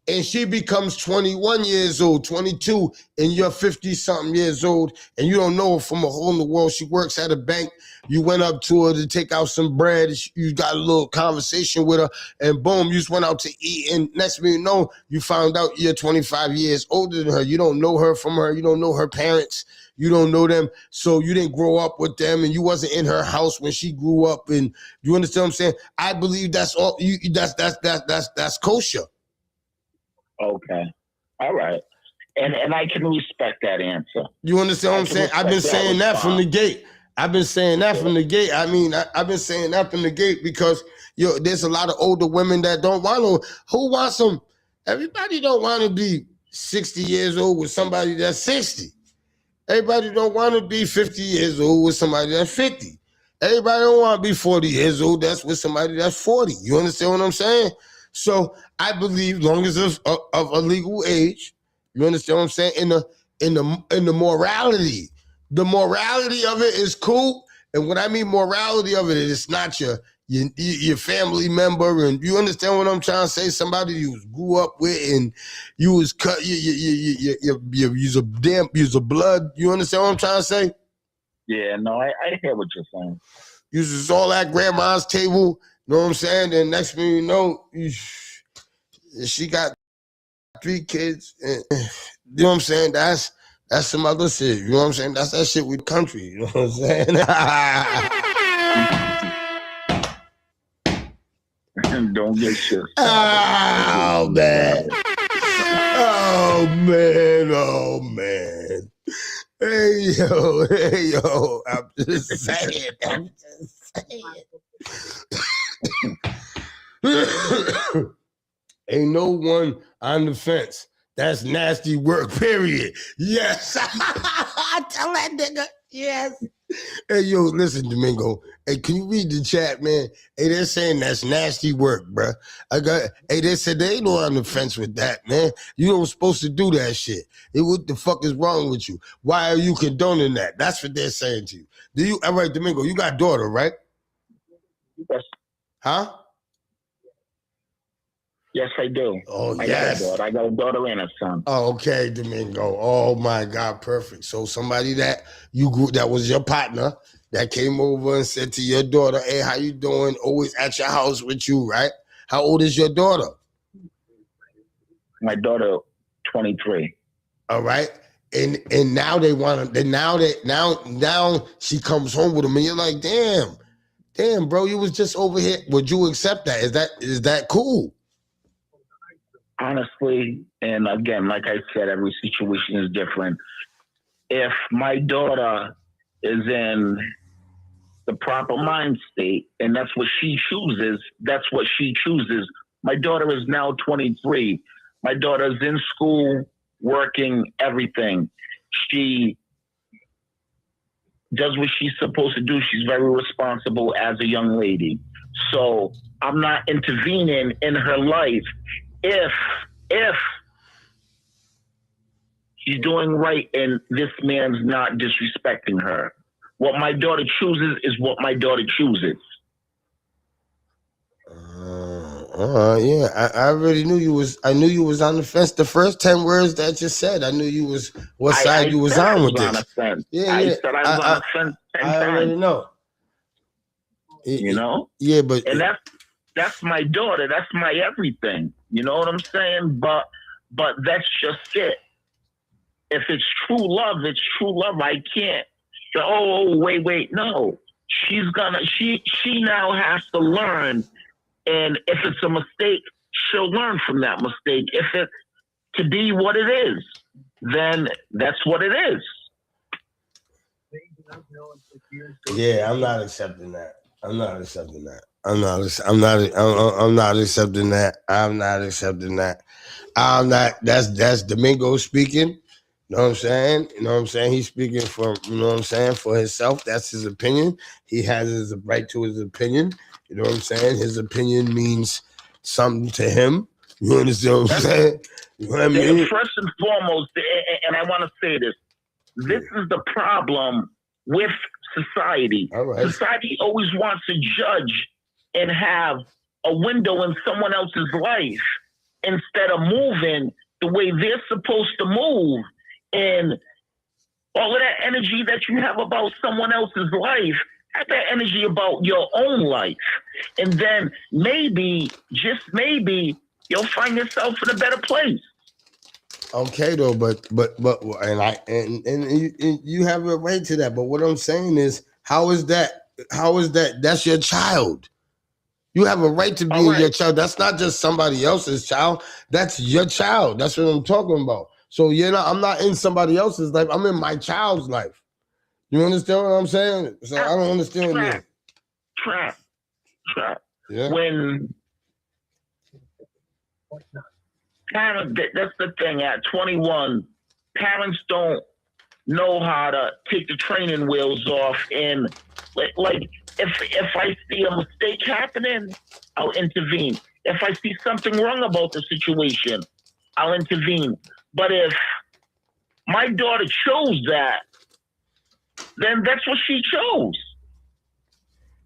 and she becomes 21 years old, 22, and you're 50-something years old, and you don't know her from a hole in the wall. She works at a bank. You went up to her to take out some bread. You got a little conversation with her, and boom, you just went out to eat. And next thing you know, you found out you're 25 years older than her. You don't know her from her. You don't know her parents. You don't know them. So you didn't grow up with them, and you wasn't in her house when she grew up. And you understand what I'm saying? I believe that's all. That's kosher. Okay. All right. And I can respect that answer. You understand what I'm saying? I've been saying that from the gate. I've been saying that from the gate. I mean, I've been saying that from the gate because there's a lot of older women that don't want to. Who wants them? Everybody don't want to be 60 years old with somebody that's 60. Everybody don't want to be 50 years old with somebody that's 50. Everybody don't want to be 40 years old that's with somebody that's 40. You understand what I'm saying? So I believe, long as of a legal age, you understand what I'm saying? In the morality. The morality of it is cool. And when I mean morality of it, it's not your family member, and you understand what I'm trying to say? Somebody you grew up with, and you was cut. You's a blood. You understand what I'm trying to say? Yeah, no, I hear what you're saying. You was all at grandma's table. You know what I'm saying? And next thing you know, she got 3 kids. And, you know what I'm saying? That's some other shit. You know what I'm saying? That's that shit with country. You know what I'm saying? Don't get shit. Oh, man. Oh, man. Hey, yo. I'm just saying. Ain't no one on the fence. That's nasty work, period. Yes. I tell that nigga, yes. Hey, yo, listen, Domingo. Hey, can you read the chat, man? Hey, they're saying that's nasty work, bro. They said they ain't no on the fence with that, man. You don't supposed to do that shit. Hey, what the fuck is wrong with you? Why are you condoning that? That's what they're saying to you. All right, Domingo, you got a daughter, right? Yes. Huh? Yes, I do. Oh, I yes. I got a daughter and a son. Oh, okay, Domingo. Oh my God, perfect. So somebody that was your partner that came over and said to your daughter, "Hey, how you doing?" Always at your house with you, right? How old is your daughter? My daughter, 23. All right. And now they want to. Now she comes home with him, and you're like, damn, bro, you was just over here. Would you accept that? Is that cool? Honestly, and again, like I said, every situation is different. If my daughter is in the proper mind state and that's what she chooses, that's what she chooses. My daughter is now 23. My daughter's in school, working, everything. She does what she's supposed to do. She's very responsible as a young lady. So I'm not intervening in her life if she's doing right and this man's not disrespecting her. What my daughter chooses is what my daughter chooses. Yeah, I already knew you was. I knew you was on the fence. The first 10 words that you said, I knew you was. What side you was on with this? Yeah, I said I was on the fence 10 times. I already know. You know? Yeah, but and that's my daughter. That's my everything. You know what I'm saying? But that's just it. If it's true love, it's true love. I can't say, oh, wait. No. She now has to learn. And if it's a mistake, she'll learn from that mistake. If it's to be what it is, then that's what it is. Yeah, I'm not accepting that. I'm not accepting that. I'm not accepting that. That's Domingo speaking. You know what I'm saying? You know what I'm saying? He's speaking from, you know what I'm saying, for himself. That's his opinion. He has his right to his opinion. You know what I'm saying? His opinion means something to him. You understand what I'm saying? You know what I mean? First and foremost, and I want to say this, this is the problem with society. All right. Society always wants to judge and have a window in someone else's life instead of moving the way they're supposed to move, and all of that energy that you have about someone else's life, have that energy about your own life. And then maybe, just maybe, you'll find yourself in a better place. Okay, though, but you have a right to that. But what I'm saying is, how is that? That's your child. You have a right to be your child. That's not just somebody else's child. That's your child. That's what I'm talking about. So I'm not in somebody else's life. I'm in my child's life. You understand what I'm saying? So I don't understand what you mean. Trap. Yeah. When parents, that's the thing. At 21, parents don't know how to take the training wheels off. And like if I see a mistake happening, I'll intervene. If I see something wrong about the situation, I'll intervene. But if my daughter chose that, then that's what she chose.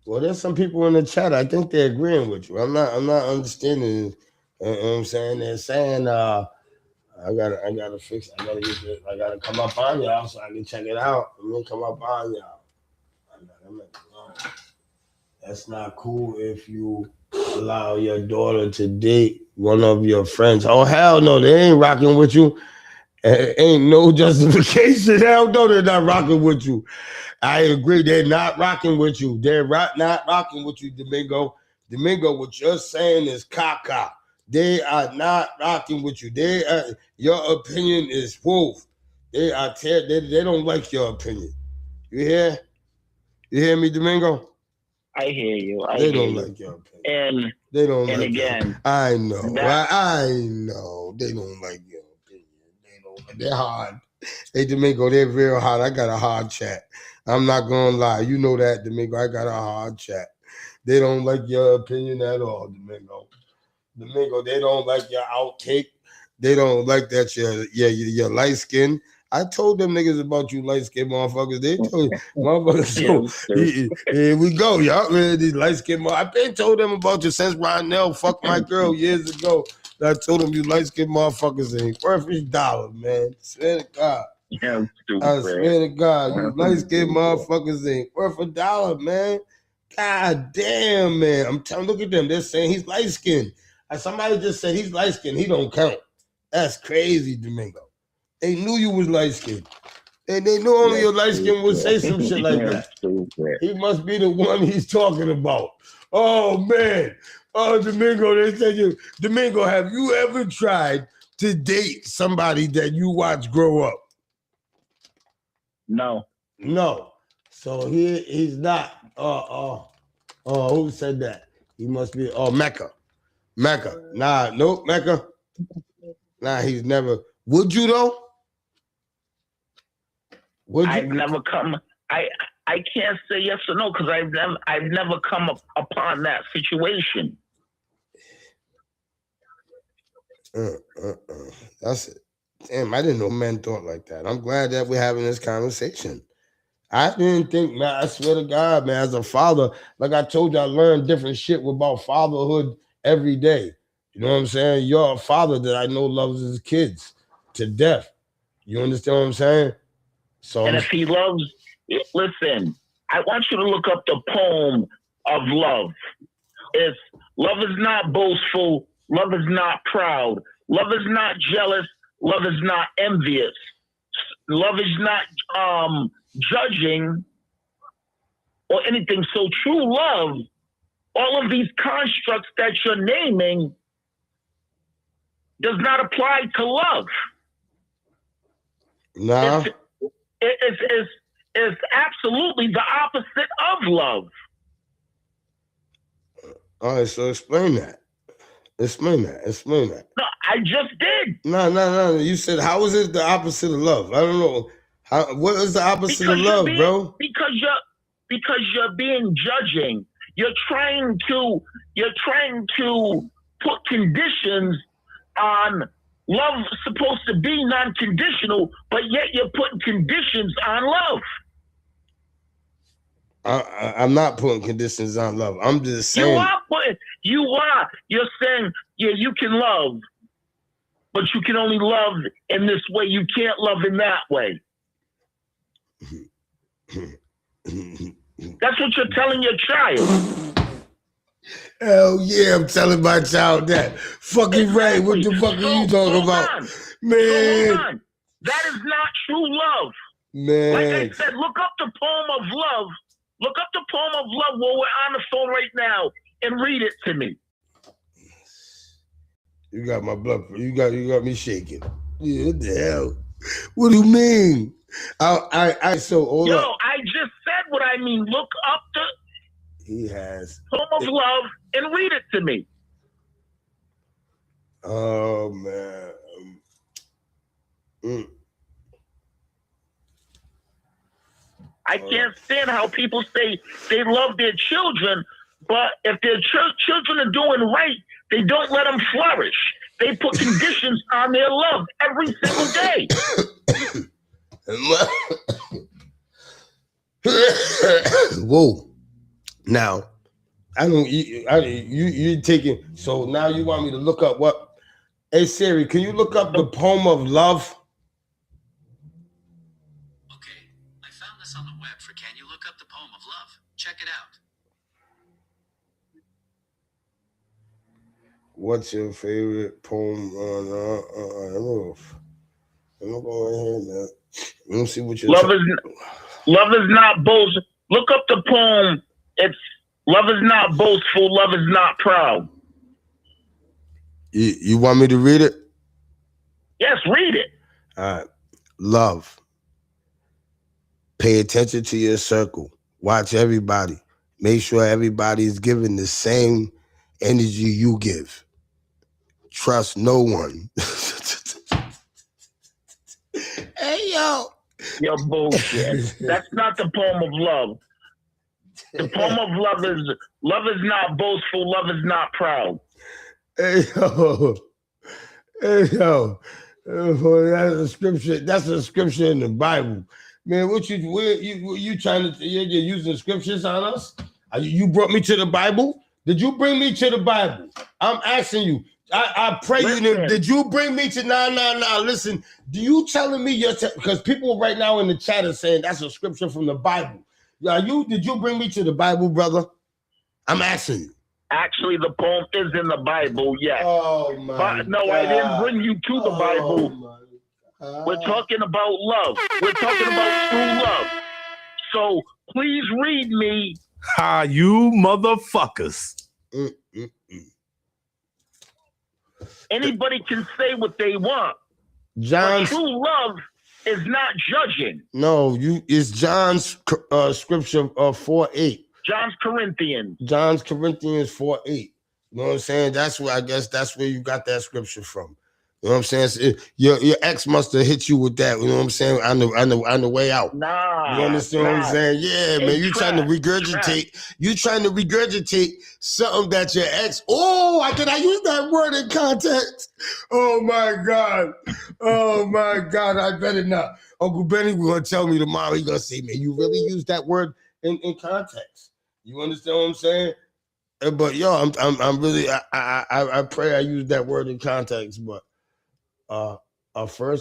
Well, there's some people in the chat. I think they're agreeing with you. I'm not understanding. You know what I'm saying? They're saying, I gotta fix it. I gotta come up on y'all so I can check it out. I'm gonna come up on y'all. That's not cool if you allow your daughter to date one of your friends. Oh, hell no, they ain't rocking with you. Ain't no justification. Hell no, they're not rocking with you. I agree, they're not rocking with you. They're not rocking with you, Domingo. Domingo, what you're saying is caca. They are not rocking with you. Your opinion is wolf. They don't like your opinion. You hear? You hear me, Domingo? I hear you. They don't like your opinion. And they don't and like again, I know. I know. They don't like your opinion. They're hard. Hey, Domingo, they're real hard. I got a hard chat. I'm not gonna lie. You know that, Domingo. I got a hard chat. They don't like your opinion at all, Domingo. Domingo, they don't like your outtake. They don't like that you're light skin. I told them niggas about you light skin motherfuckers. They told motherfuckers. So here we go, y'all. These light skin. I've been told them about you since Ronell fucked my girl years ago. I told them you light skin motherfuckers ain't worth a dollar, man. Swear to God. Yeah, I swear to God, you light skin motherfuckers ain't worth a dollar, man. God damn, man. I'm telling, look at them. They're saying he's light skinned. Somebody just said he's light skinned. He don't count. That's crazy, Domingo. They knew you was light skinned. And they knew only your light skin would say some shit like that. He must be the one he's talking about. Oh, man. Oh, Domingo, they said Domingo, have you ever tried to date somebody that you watch grow up? No. So he's not. Who said that? He must be. Mecca. Nah, nope, Mecca. Nah, he's never. Would you though? I've never come. I can't say yes or no because I've never come upon that situation. That's it. Damn, I didn't know men thought like that. I'm glad that we're having this conversation. I didn't think, man, I swear to God, man, as a father, like I told you, I learned different shit about fatherhood every day. You know what I'm saying? You're a father that I know loves his kids to death. You understand what I'm saying? So, and if he loves, listen, I want you to look up the poem of love. It's love is not boastful, love is not proud, love is not jealous, love is not envious, love is not judging or anything. So true love, all of these constructs that you're naming does not apply to love. No. It's absolutely the opposite of love. All right, so explain that. Explain that. No, I just did. No. You said, how is it the opposite of love? I don't know. What is the opposite of love, bro? Because you're being judging. You're trying to put conditions on love. Supposed to be non-conditional, but yet you're putting conditions on love. I'm not putting conditions on love. I'm just saying. You are. You're saying, yeah, you can love, but you can only love in this way. You can't love in that way. That's what you're telling your child. Hell yeah, I'm telling my child that. Fucking right. What the fuck are you talking about? Man. That is not true love. Man. Like I said, look up the poem of love. Look up the poem of love while we're on the phone right now and read it to me. You got my blood. You got me shaking. Yeah, what the hell? What do you mean? So hold up. I just said what I mean. Look up the poem of love and read it to me. Oh man. I can't stand how people say they love their children, but if their children are doing right, they don't let them flourish. They put conditions on their love every single day. Whoa. Now, you taking, so now you want me to look up what? Hey Siri, can you look up the poem of love? Okay, I found this on the web for Can You Look Up the Poem of Love? Check it out. What's your favorite poem? I'm gonna go ahead now. Let me see what you're love is not boast. Look up the poem. It's love is not boastful. Love is not proud. You want me to read it? Yes, read it. All right. Love. Pay attention to your circle. Watch everybody. Make sure everybody is giving the same energy you give. Trust no one. Hey, yo. Yo, bullshit. That's not the poem of love. The poem of love is not boastful. Love is not proud. Hey, yo. Hey, yo. That's a scripture. That's a scripture in the Bible. Man, you trying to, you're using scriptures on us? You brought me to the Bible? Did you bring me to the Bible? I'm asking you. I pray you did you bring me to nah. Listen, do you telling me because people right now in the chat are saying that's a scripture from the Bible. Did you bring me to the Bible, brother? I'm asking you. Actually, the poem is in the Bible, yes. Oh my but no, God. I didn't bring you to the Bible. We're talking about love. We're talking about true love. So please read me. You motherfuckers. Anybody can say what they want. John's true love is not judging. No, it's John's scripture 4:8. John's Corinthians 4:8. You know what I'm saying? That's where that's where you got that scripture from. You know what I'm saying? Your ex must have hit you with that. You know what I'm saying? On the way out. Nah. You understand what I'm saying? Yeah, man. You trying to regurgitate. You trying to regurgitate something that your ex. Oh, I use that word in context. Oh my God. I better not. Uncle Benny was gonna tell me tomorrow. He gonna say, man, you really use that word in context. You understand what I'm saying? But yo, I'm really I pray I use that word in context, but 1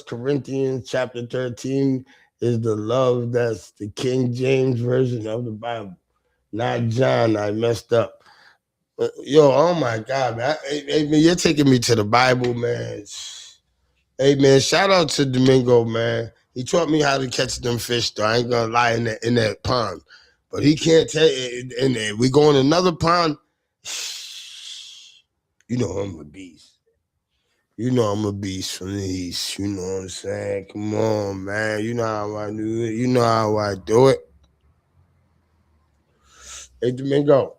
Corinthians chapter 13 is the love that's the King James version of the Bible, not John. I messed up. But, yo, oh my God, man. Hey, man, you're taking me to the Bible, man. Hey, man, shout out to Domingo, man. He taught me how to catch them fish, though. I ain't gonna lie in that pond. But he can't tell you, and we go in another pond. You know I'm a beast. You know I'm a beast from the East. You know what I'm saying? Come on, man. You know how I do it. You know how I do it. Hey, Domingo.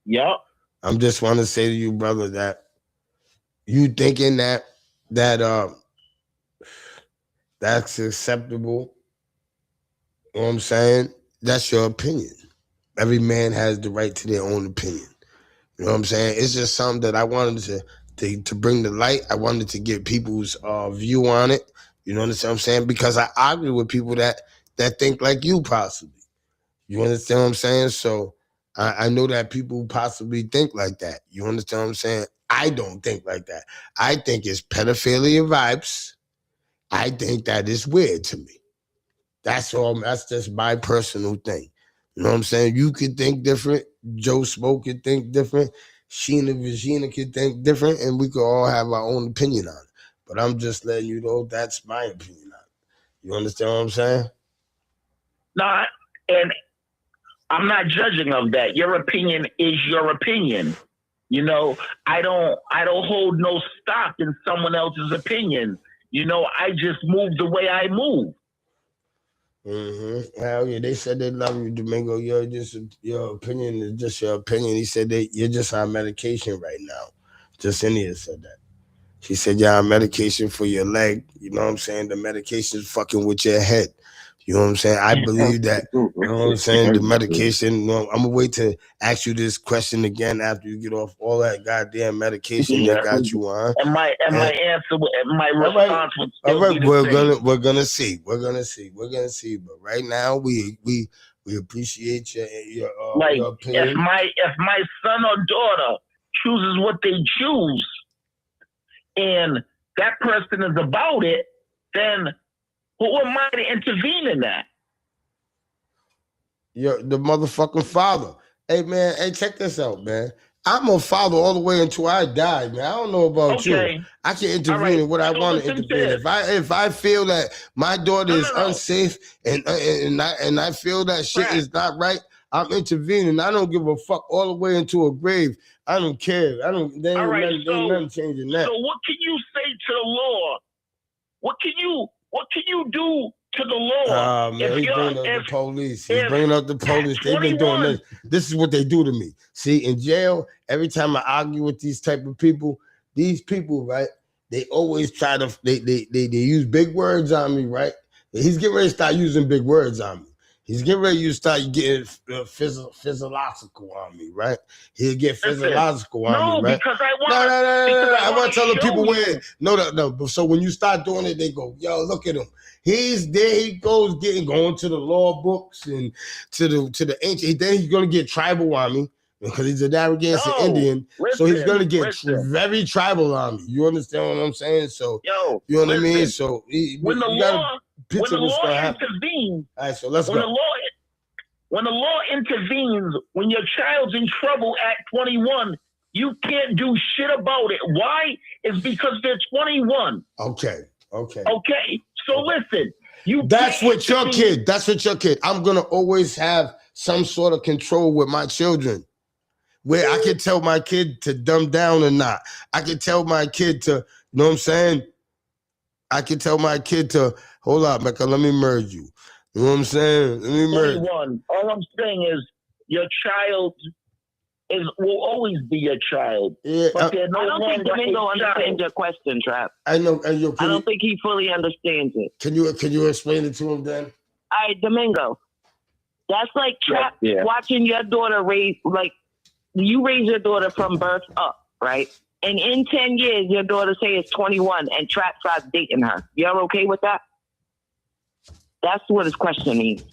Yep. I'm just want to say to you, brother, that you thinking that's acceptable. You know what I'm saying? That's your opinion. Every man has the right to their own opinion. You know what I'm saying? It's just something that I wanted to bring to light. I wanted to get people's view on it. You know what I'm saying? Because I argue with people that think like you possibly. You understand what I'm saying? So I know that people possibly think like that. You understand what I'm saying? I don't think like that. I think it's pedophilia vibes. I think that is weird to me. That's all. That's just my personal thing. You know what I'm saying? You could think different. Joe Smoke could think different. Sheena Vagina could think different, and we could all have our own opinion on it. But I'm just letting you know that's my opinion on it. You understand what I'm saying? No, and I'm not judging of that. Your opinion is your opinion. You know, I don't hold no stock in someone else's opinion. You know, I just move the way I move. Mm-hmm. Hell yeah, they said they love you, Domingo. Your opinion is just your opinion. He said that you're just on medication right now. Jacinia said that. She said you're on medication for your leg. You know what I'm saying? The medication's fucking with your head. You know what I'm saying? I believe that. You know what I'm saying? The medication. I'm gonna wait to ask you this question again after you get off all that goddamn medication that got you on. And my answer, my response would still all right, be the same. we're gonna see. But right now, we appreciate your opinion. If my son or daughter chooses what they choose, and that person is about it, then who am I to intervene in that? You're the motherfucking father. Hey man, check this out, man. I'm a father all the way until I die, man. I don't know about you. I can intervene in what I want to intervene. If I feel that my daughter is unsafe and I feel that shit is not right, I'm intervening. I don't give a fuck all the way into a grave. I don't care. There ain't nothing changing that. So what can you say to the law? What can you do to the law? Man, he's bringing up the police. He's bringing up the police. They've been doing this. This is what they do to me. See, in jail, every time I argue with these type of people, these people, right? They always try to they use big words on me, right? He's getting ready to start using big words on me. He's getting ready to start getting physiological on me, right? He'll get physiological on me, right? Because I want. No. I want to tell the people where. No. So when you start doing it, they go, "Yo, look at him. He's there. He goes going to the law books and to the ancient. Then he's gonna get tribal on me because he's a Narragansett Indian. So he's gonna get very tribal on me. You understand what I'm saying? So you know what I mean? So when the law intervenes, all right, so let's go. When the law intervenes, when your child's in trouble at 21, you can't do shit about it. Why? It's because they're 21. Okay. So listen, That's with your kid. I'm gonna always have some sort of control with my children, where I can tell my kid to dumb down or not. I can tell my kid to, you know what I'm saying? I can tell my kid to, hold up, Mecca, let me merge you. You know what I'm saying? Let me merge. 21. All I'm saying is your child will always be your child. Yeah, I don't think Domingo understands your question, Trap. I know. I don't think he fully understands it. Can you explain it to him then? All right, Domingo. That's like Trap watching your daughter raise, like you raise your daughter from birth up, right? And in 10 years, your daughter say is 21 and Trap starts dating her. You're okay with that? That's what his question means.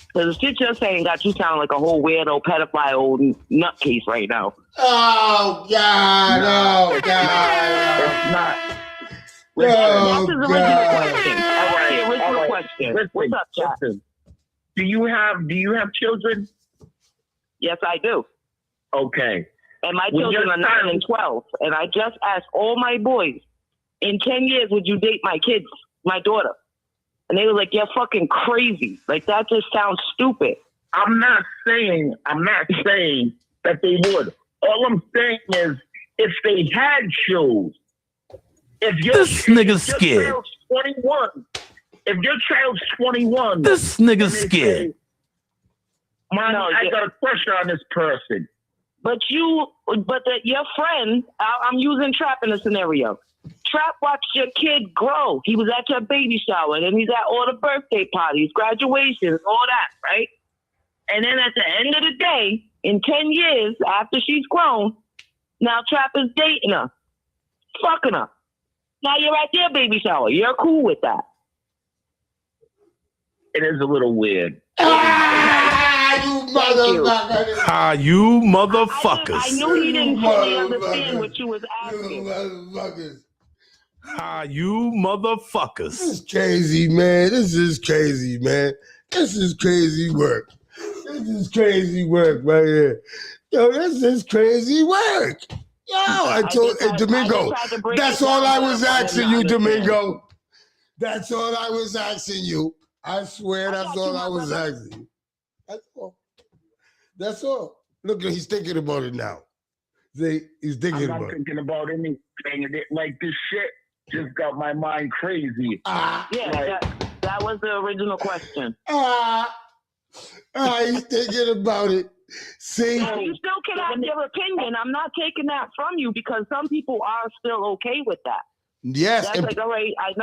Because the shit you're saying got you sounding like a whole weirdo, pedophile, old nutcase right now. Oh, God, no, God. It's not. That's his original question. What's up, Chap? Do you have children? Yes, I do. Okay. And my children are 9 and 12. And I just asked all my boys, in 10 years, would you date my kids, my daughter? And they were like, you're fucking crazy. Like, that just sounds stupid. I'm not saying that they would. All I'm saying is, if they had shows, if this nigga's scared. Child's 21, if your child's 21, this nigga's scared. I got a pressure on this person. But your friend, I'm using Trap in a scenario. Trap watched your kid grow. He was at your baby shower, and then he's at all the birthday parties, graduations, all that, right? And then at the end of the day, in 10 years, after she's grown, now Trap is dating her, fucking her. Now you're at their baby shower. You're cool with that. It is a little weird. you motherfucker. Ah, you motherfuckers. I knew he didn't fully understand Motherfuckers. what you was You asking. motherfuckers. Ah, you motherfuckers. This is crazy, man. This is crazy, man. This is crazy work. This is crazy work right here. Yo, this is crazy work. Yo, I told Domingo, that's all I was asking you, Domingo. That's all I was asking you. I swear that's all I was asking you. That's all. That's all. Look, he's thinking about it now. See, he's thinking I'm about not it. thinking about anything. Like this shit just got my mind crazy. Yeah, that was the original question. He's thinking about it. See? You still can have your opinion. I'm not taking that from you because some people are still okay with that. Yes. That's like, all right, I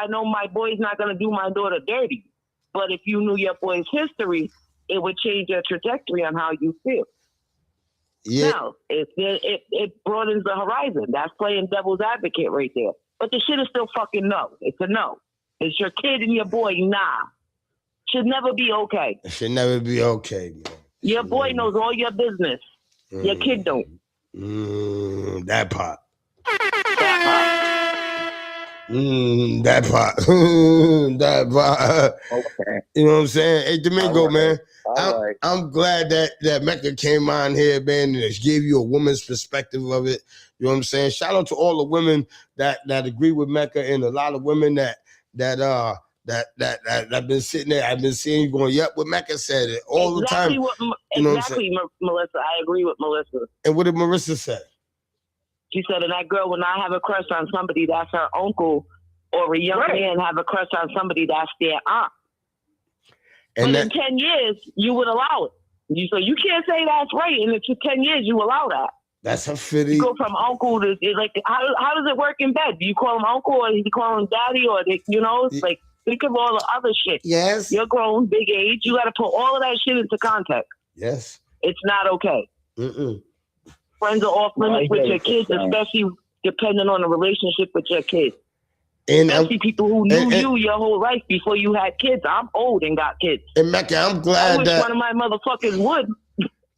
know my boy's not gonna do my daughter dirty. But if you knew your boy's history, it would change your trajectory on how you feel. Yeah. Now, it broadens the horizon. That's playing devil's advocate right there. But the shit is still fucking no. It's a no. It's your kid and your boy, nah. Should never be okay. It should never be okay, man. Your boy knows all your business. Your kid don't. That part. That part. That part. Okay. You know what I'm saying? Hey, Domingo, man. All right. I'm glad that Mecca came on here, man, and gave you a woman's perspective of it. You know what I'm saying? Shout out to all the women that agree with Mecca, and a lot of women that I've been sitting there. I've been seeing you going, yep, what Mecca said it all the time. Exactly, Melissa. I agree with Melissa. And what did Marissa say? She said, and that girl will not have a crush on somebody that's her uncle, or a young man have a crush on somebody that's their aunt. And but in 10 years, you would allow it. So you can't say that's right. And in 10 years, you allow that. That's a fitty. You go from uncle to, like, how does it work in bed? Do you call him uncle, or do you call him daddy, or, it's like, think of all the other shit. Yes. You're grown, big age. You got to put all of that shit into context. Yes. It's not okay. Mm-mm. Friends are off limits with your kids, especially depending on the relationship with your kids. And especially people who knew you your whole life before you had kids. I'm old and got kids. And Mecca, I'm glad I wish that one of my motherfuckers would.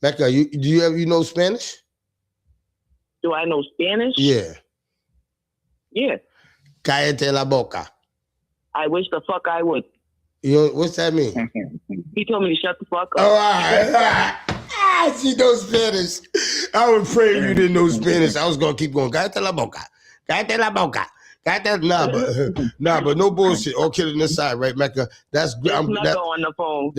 Mecca, you know Spanish? Do I know Spanish? Yeah. Yeah. Cállate la boca. I wish the fuck I would. You know, what's that mean? He told me to shut the fuck up. All right. She knows Spanish. I was praying you didn't know Spanish. I was gonna keep going. Cállate la boca. Cállate la boca. Nah, but no bullshit. All kidding aside, right, Mecca? That's I'm Mecca on the phone.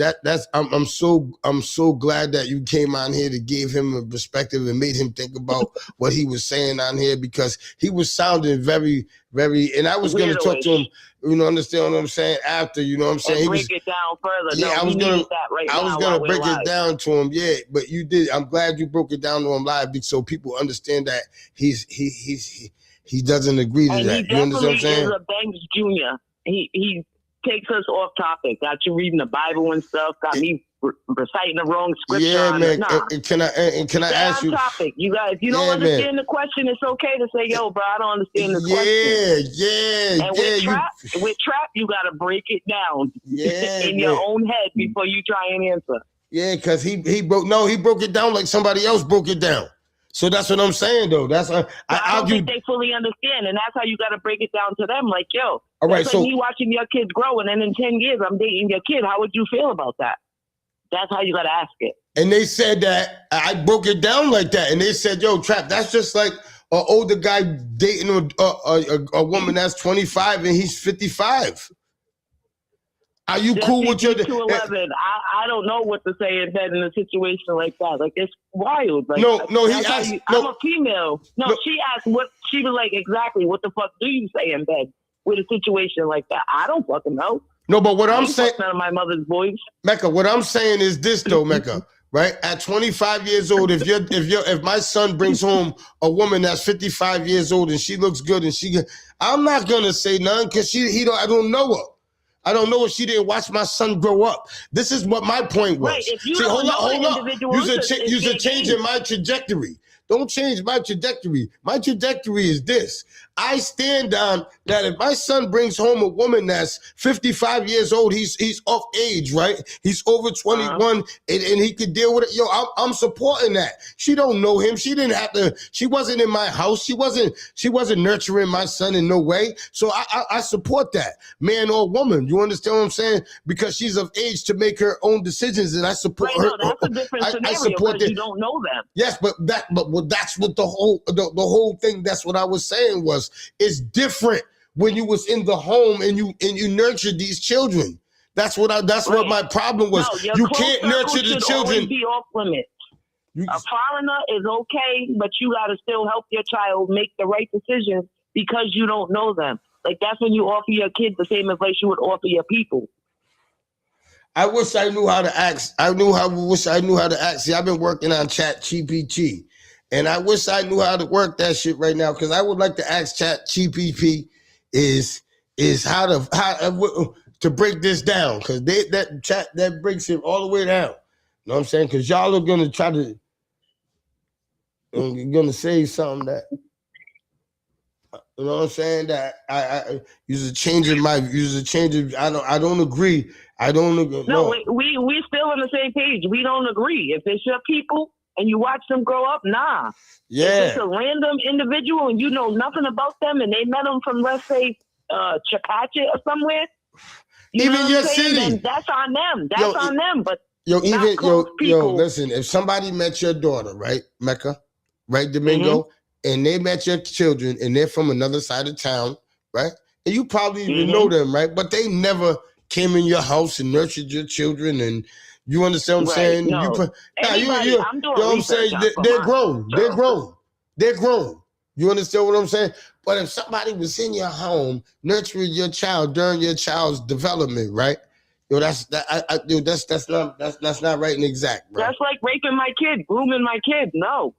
I'm so glad that you came on here to give him a perspective and made him think about what he was saying on here, because he was sounding very, very. And I was going to talk to him. You know, understand what I'm saying? After, you know what I'm saying? And break it down further. Yeah, no, I was gonna break live. it down to him. Yeah, but you did. I'm glad you broke it down to him live, so people understand that he doesn't agree to and that. He You understand what I'm saying? Is a Banks Jr. He takes us off topic. Got you reading the Bible and stuff. Got me reciting the wrong scripture. Yeah, man. Nah. And can I ask you? Topic. You guys, if you don't understand the question, it's okay to say, "Yo, bro, I don't understand the question." And with trap, you got to break it down in your own head before you try and answer. Yeah, because he broke it down like somebody else broke it down. So that's what I'm saying, though. That's I don't think they fully understand, and that's how you got to break it down to them. Like, yo, all right, that's like me watching your kids grow, and then in 10 years, I'm dating your kid. How would you feel about that? That's how you got to ask it. And they said that I broke it down like that, and they said, "Yo, Trap, that's just like an older guy dating a woman that's 25 and he's 55." Are you cool with your 211? I don't know what to say in bed in a situation like that. Like, it's wild. Like, he asked. I'm a female. She asked what she was like. Exactly, what the fuck do you say in bed with a situation like that? I don't fucking know. No, but what I'm saying, none of my mother's boys. Mecca, what I'm saying is this though, Mecca. Right at 25 years old, if my son brings home a woman that's 55 years old and she looks good and I'm not gonna say nothing because I don't know her. I don't know if she didn't watch my son grow up. This is what my point was. Right, if you hold up. You're You're changing my trajectory. Don't change my trajectory. My trajectory is this. I stand on that if my son brings home a woman that's 55 years old, he's off age, right? He's over 21 and he could deal with it. Yo, I'm supporting that. She don't know him. She didn't have to, she wasn't in my house. She wasn't nurturing my son in no way. So I support that, man or woman. You understand what I'm saying? Because she's of age to make her own decisions, and I support her. No, that's a different scenario. I support that. You don't know them. Yes, but that's what the whole thing. That's what I was saying was it's different when you was in the home and you nurtured these children. That's what what my problem was. No, you can't nurture the children. Be off limits. A foreigner is okay, but you got to still help your child make the right decisions because you don't know them. Like that's when you offer your kids the same advice you would offer your people. I wish I knew how to ask. Wish I knew how to ask. See, I've been working on ChatGPT, and I wish I knew how to work that shit right now because I would like to ask ChatGPT is how to break this down because that breaks it all the way down. You know what I'm saying? Because y'all are gonna try to say something that. You know what I'm saying? That I use a change in my I don't agree. I don't agree. No, we still on the same page. We don't agree. If it's your people and you watch them grow up, nah. Yeah. If it's a random individual and you know nothing about them and they met them from, let's say, Chakache or somewhere. Even your city. Then that's on them. That's on them. But listen, if somebody met your daughter, right, Mecca, right, Domingo, and they met your children and they're from another side of town, right? And you probably even know them, right? But they never came in your house and nurtured your children, and you understand what I'm saying? No. You know what I'm saying? They're grown. They're grown. You understand what I'm saying? But if somebody was in your home nurturing your child during your child's development, right? That's not right and exact, bro. That's like raping my kid, grooming my kid. No.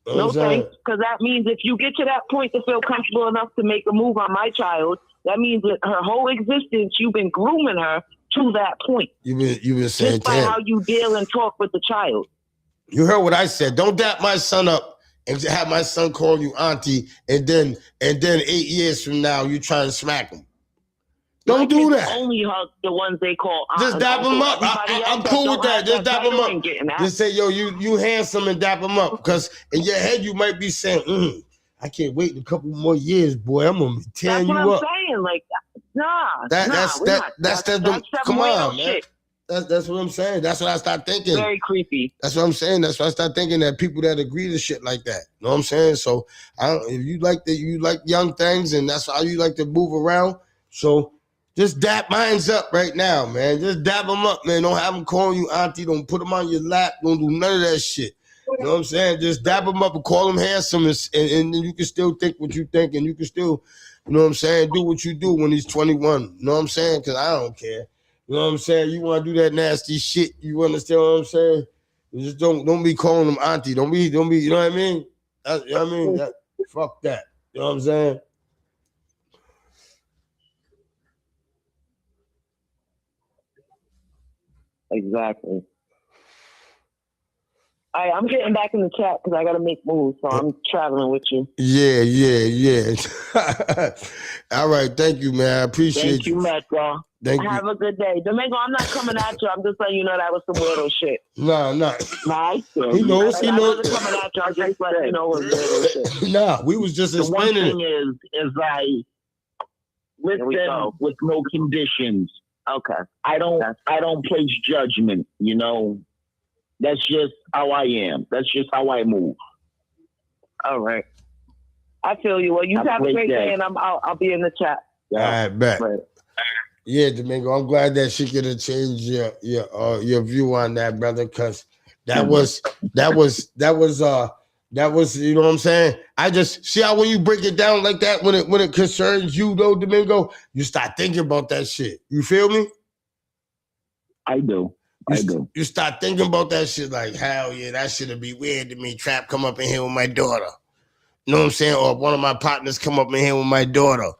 No thanks, because that means if you get to that point to feel comfortable enough to make a move on my child, that means that her whole existence, you've been grooming her to that point. You've been saying just by how you deal and talk with the child. You heard what I said. Don't dap my son up and have my son call you auntie, and then 8 years from now you try to smack him. Don't do that. Only hug the ones they call auntie. Just dap him up. I'm cool with that. Just dap him up. Just say, yo, you handsome and dap him up. Because in your head you might be saying, I can't wait a couple more years, boy. I'm gonna tear you up. That's what I'm saying. Like, that's come on, man. That's what I'm saying. That's what I start thinking. Very creepy. That's what I'm saying. That's why I start thinking that people that agree to shit like that. You know what I'm saying? So if you like young things and that's how you like to move around, so just dap mines up right now, man. Just dap them up, man. Don't have them calling you auntie. Don't put them on your lap. Don't do none of that shit. You know what I'm saying? Just dap them up and call them handsome, and you can still think what you think, and you can still, you know what I'm saying, do what you do when he's 21. You know what I'm saying? Because I don't care. You know what I'm saying? You want to do that nasty shit. You understand what I'm saying? You just don't be calling them auntie. Don't be. You know what I mean? You know what I mean? Fuck that. You know what I'm saying? Exactly. I'm getting back in the chat because I got to make moves, so I'm traveling with you. Yeah. All right, thank you, man. I appreciate Thank you, Metro. Have a good day. Domingo, I'm not coming at you. I'm just letting you know that was some weirdo shit. No. Nice. He knows. I wasn't coming at you. I just letting you know it was weirdo shit. Nah, we was just explaining it. The one thing is like, listen with no conditions. Okay. I don't place judgment, you know. That's just how I am. That's just how I move. All right. I feel you. Well, you have a great day, and I'll be in the chat. Yeah. All right, bet. Right. Yeah, Domingo, I'm glad that she could have changed your view on that, brother, because that was you know what I'm saying? I just see how when you break it down like that, when it concerns you though, Domingo, you start thinking about that shit. You feel me? I do. You start thinking about that shit like, hell yeah, that shit'd be weird to me. Trap come up in here with my daughter. You know what I'm saying? Or one of my partners come up in here with my daughter.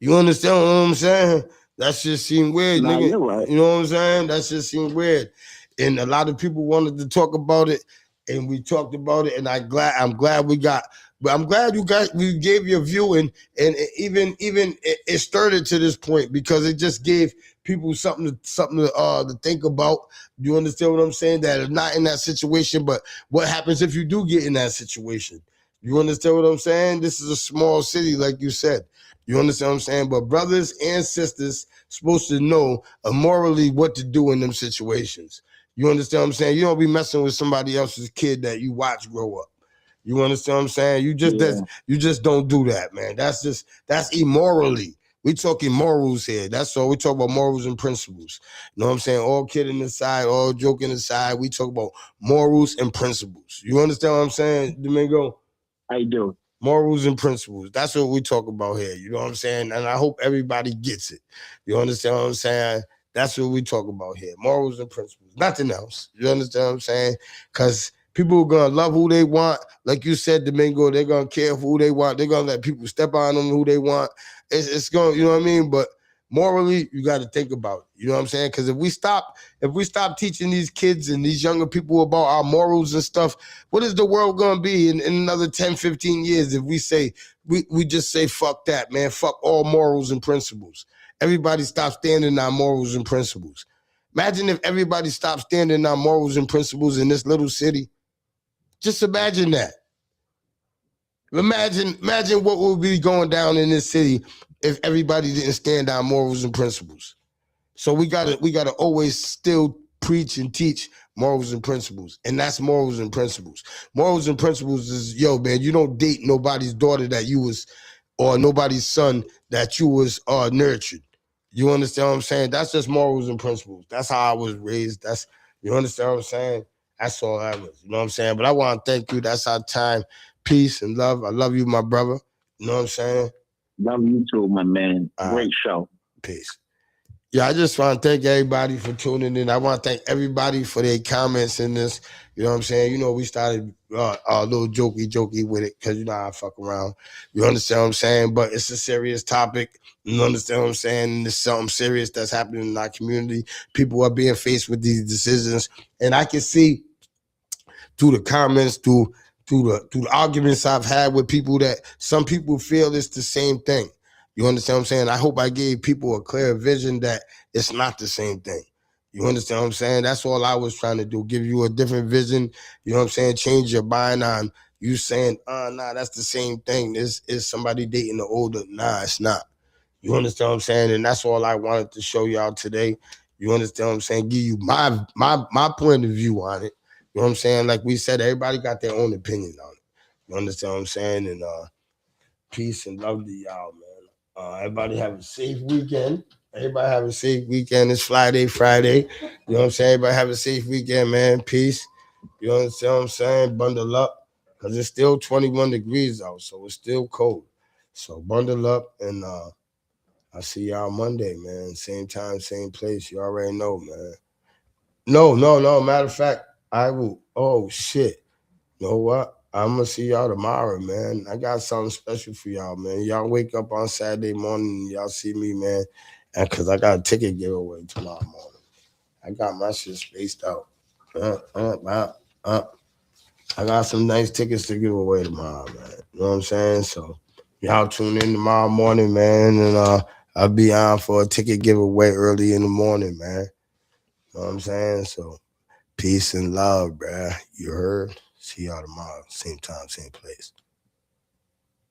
You understand what I'm saying? That shit seem weird, nigga. You're right. You know what I'm saying? That shit seem weird. And a lot of people wanted to talk about it and we talked about it. And I'm glad we gave your view, and even it started to this point because it just gave people something to think about. You understand what I'm saying? That are not in that situation, but what happens if you do get in that situation? You understand what I'm saying? This is a small city, like you said. You understand what I'm saying? But brothers and sisters supposed to know morally what to do in them situations. You understand what I'm saying? You don't be messing with somebody else's kid that you watch grow up. You understand what I'm saying? You just don't do that, man. That's immorally. We talking morals here. That's all. We talk about morals and principles. You know what I'm saying? All kidding aside, all joking aside, we talk about morals and principles. You understand what I'm saying, Domingo? I do. Morals and principles. That's what we talk about here. You know what I'm saying? And I hope everybody gets it. You understand what I'm saying? That's what we talk about here. Morals and principles. Nothing else. You understand what I'm saying? Because people are going to love who they want. Like you said, Domingo, they're going to care for who they want. They're going to let people step on them who they want. It's going, you know what I mean? But morally, you got to think about it. You know what I'm saying? Because if we stop teaching these kids and these younger people about our morals and stuff, what is the world going to be in another 10, 15 years if we just say, fuck that, man. Fuck all morals and principles. Everybody stop standing on morals and principles. Imagine if everybody stopped standing on morals and principles in this little city. Just imagine that. Imagine what would be going down in this city if everybody didn't stand on morals and principles. So we gotta always still preach and teach morals and principles. And that's morals and principles. Morals and principles is, yo, man, you don't date nobody's daughter that you was, or nobody's son that you was nurtured. You understand what I'm saying? That's just morals and principles. That's how I was raised. You understand what I'm saying? That's all I was. You know what I'm saying? But I want to thank you. That's our time. Peace and love. I love you, my brother. You know what I'm saying? Love you too, my man. Great show. Peace. Yeah, I just want to thank everybody for tuning in. I want to thank everybody for their comments in this. You know what I'm saying? You know, we started a little jokey with it because you know how I fuck around. You understand what I'm saying? But it's a serious topic. You understand what I'm saying? There's something serious that's happening in our community. People are being faced with these decisions. And I can see through the comments, through the arguments I've had with people, that some people feel it's the same thing. You understand what I'm saying? I hope I gave people a clear vision that it's not the same thing. You understand what I'm saying? That's all I was trying to do, give you a different vision. You know what I'm saying? Change your mind on you saying, nah, that's the same thing. This is somebody dating the older. Nah, it's not. You understand what I'm saying? And that's all I wanted to show y'all today. You understand what I'm saying? Give you my point of view on it. You know what I'm saying? Like we said, everybody got their own opinion on it. You understand what I'm saying? And peace and love to y'all, man. Everybody have a safe weekend. Everybody have a safe weekend. It's Friday. You know what I'm saying? Everybody have a safe weekend, man. Peace. You understand what I'm saying? Bundle up. Because it's still 21 degrees out, so it's still cold. So bundle up, and I'll see y'all Monday, man. Same time, same place. You already know, man. No. Matter of fact, I will. Oh, shit. You know what? I'm going to see y'all tomorrow, man. I got something special for y'all, man. Y'all wake up on Saturday morning and y'all see me, man. And because I got a ticket giveaway tomorrow morning. I got my shit spaced out. I got some nice tickets to give away tomorrow, man. You know what I'm saying? So y'all tune in tomorrow morning, man. And I'll be on for a ticket giveaway early in the morning, man. You know what I'm saying? So peace and love, bruh. You heard? See y'all tomorrow. Same time, same place.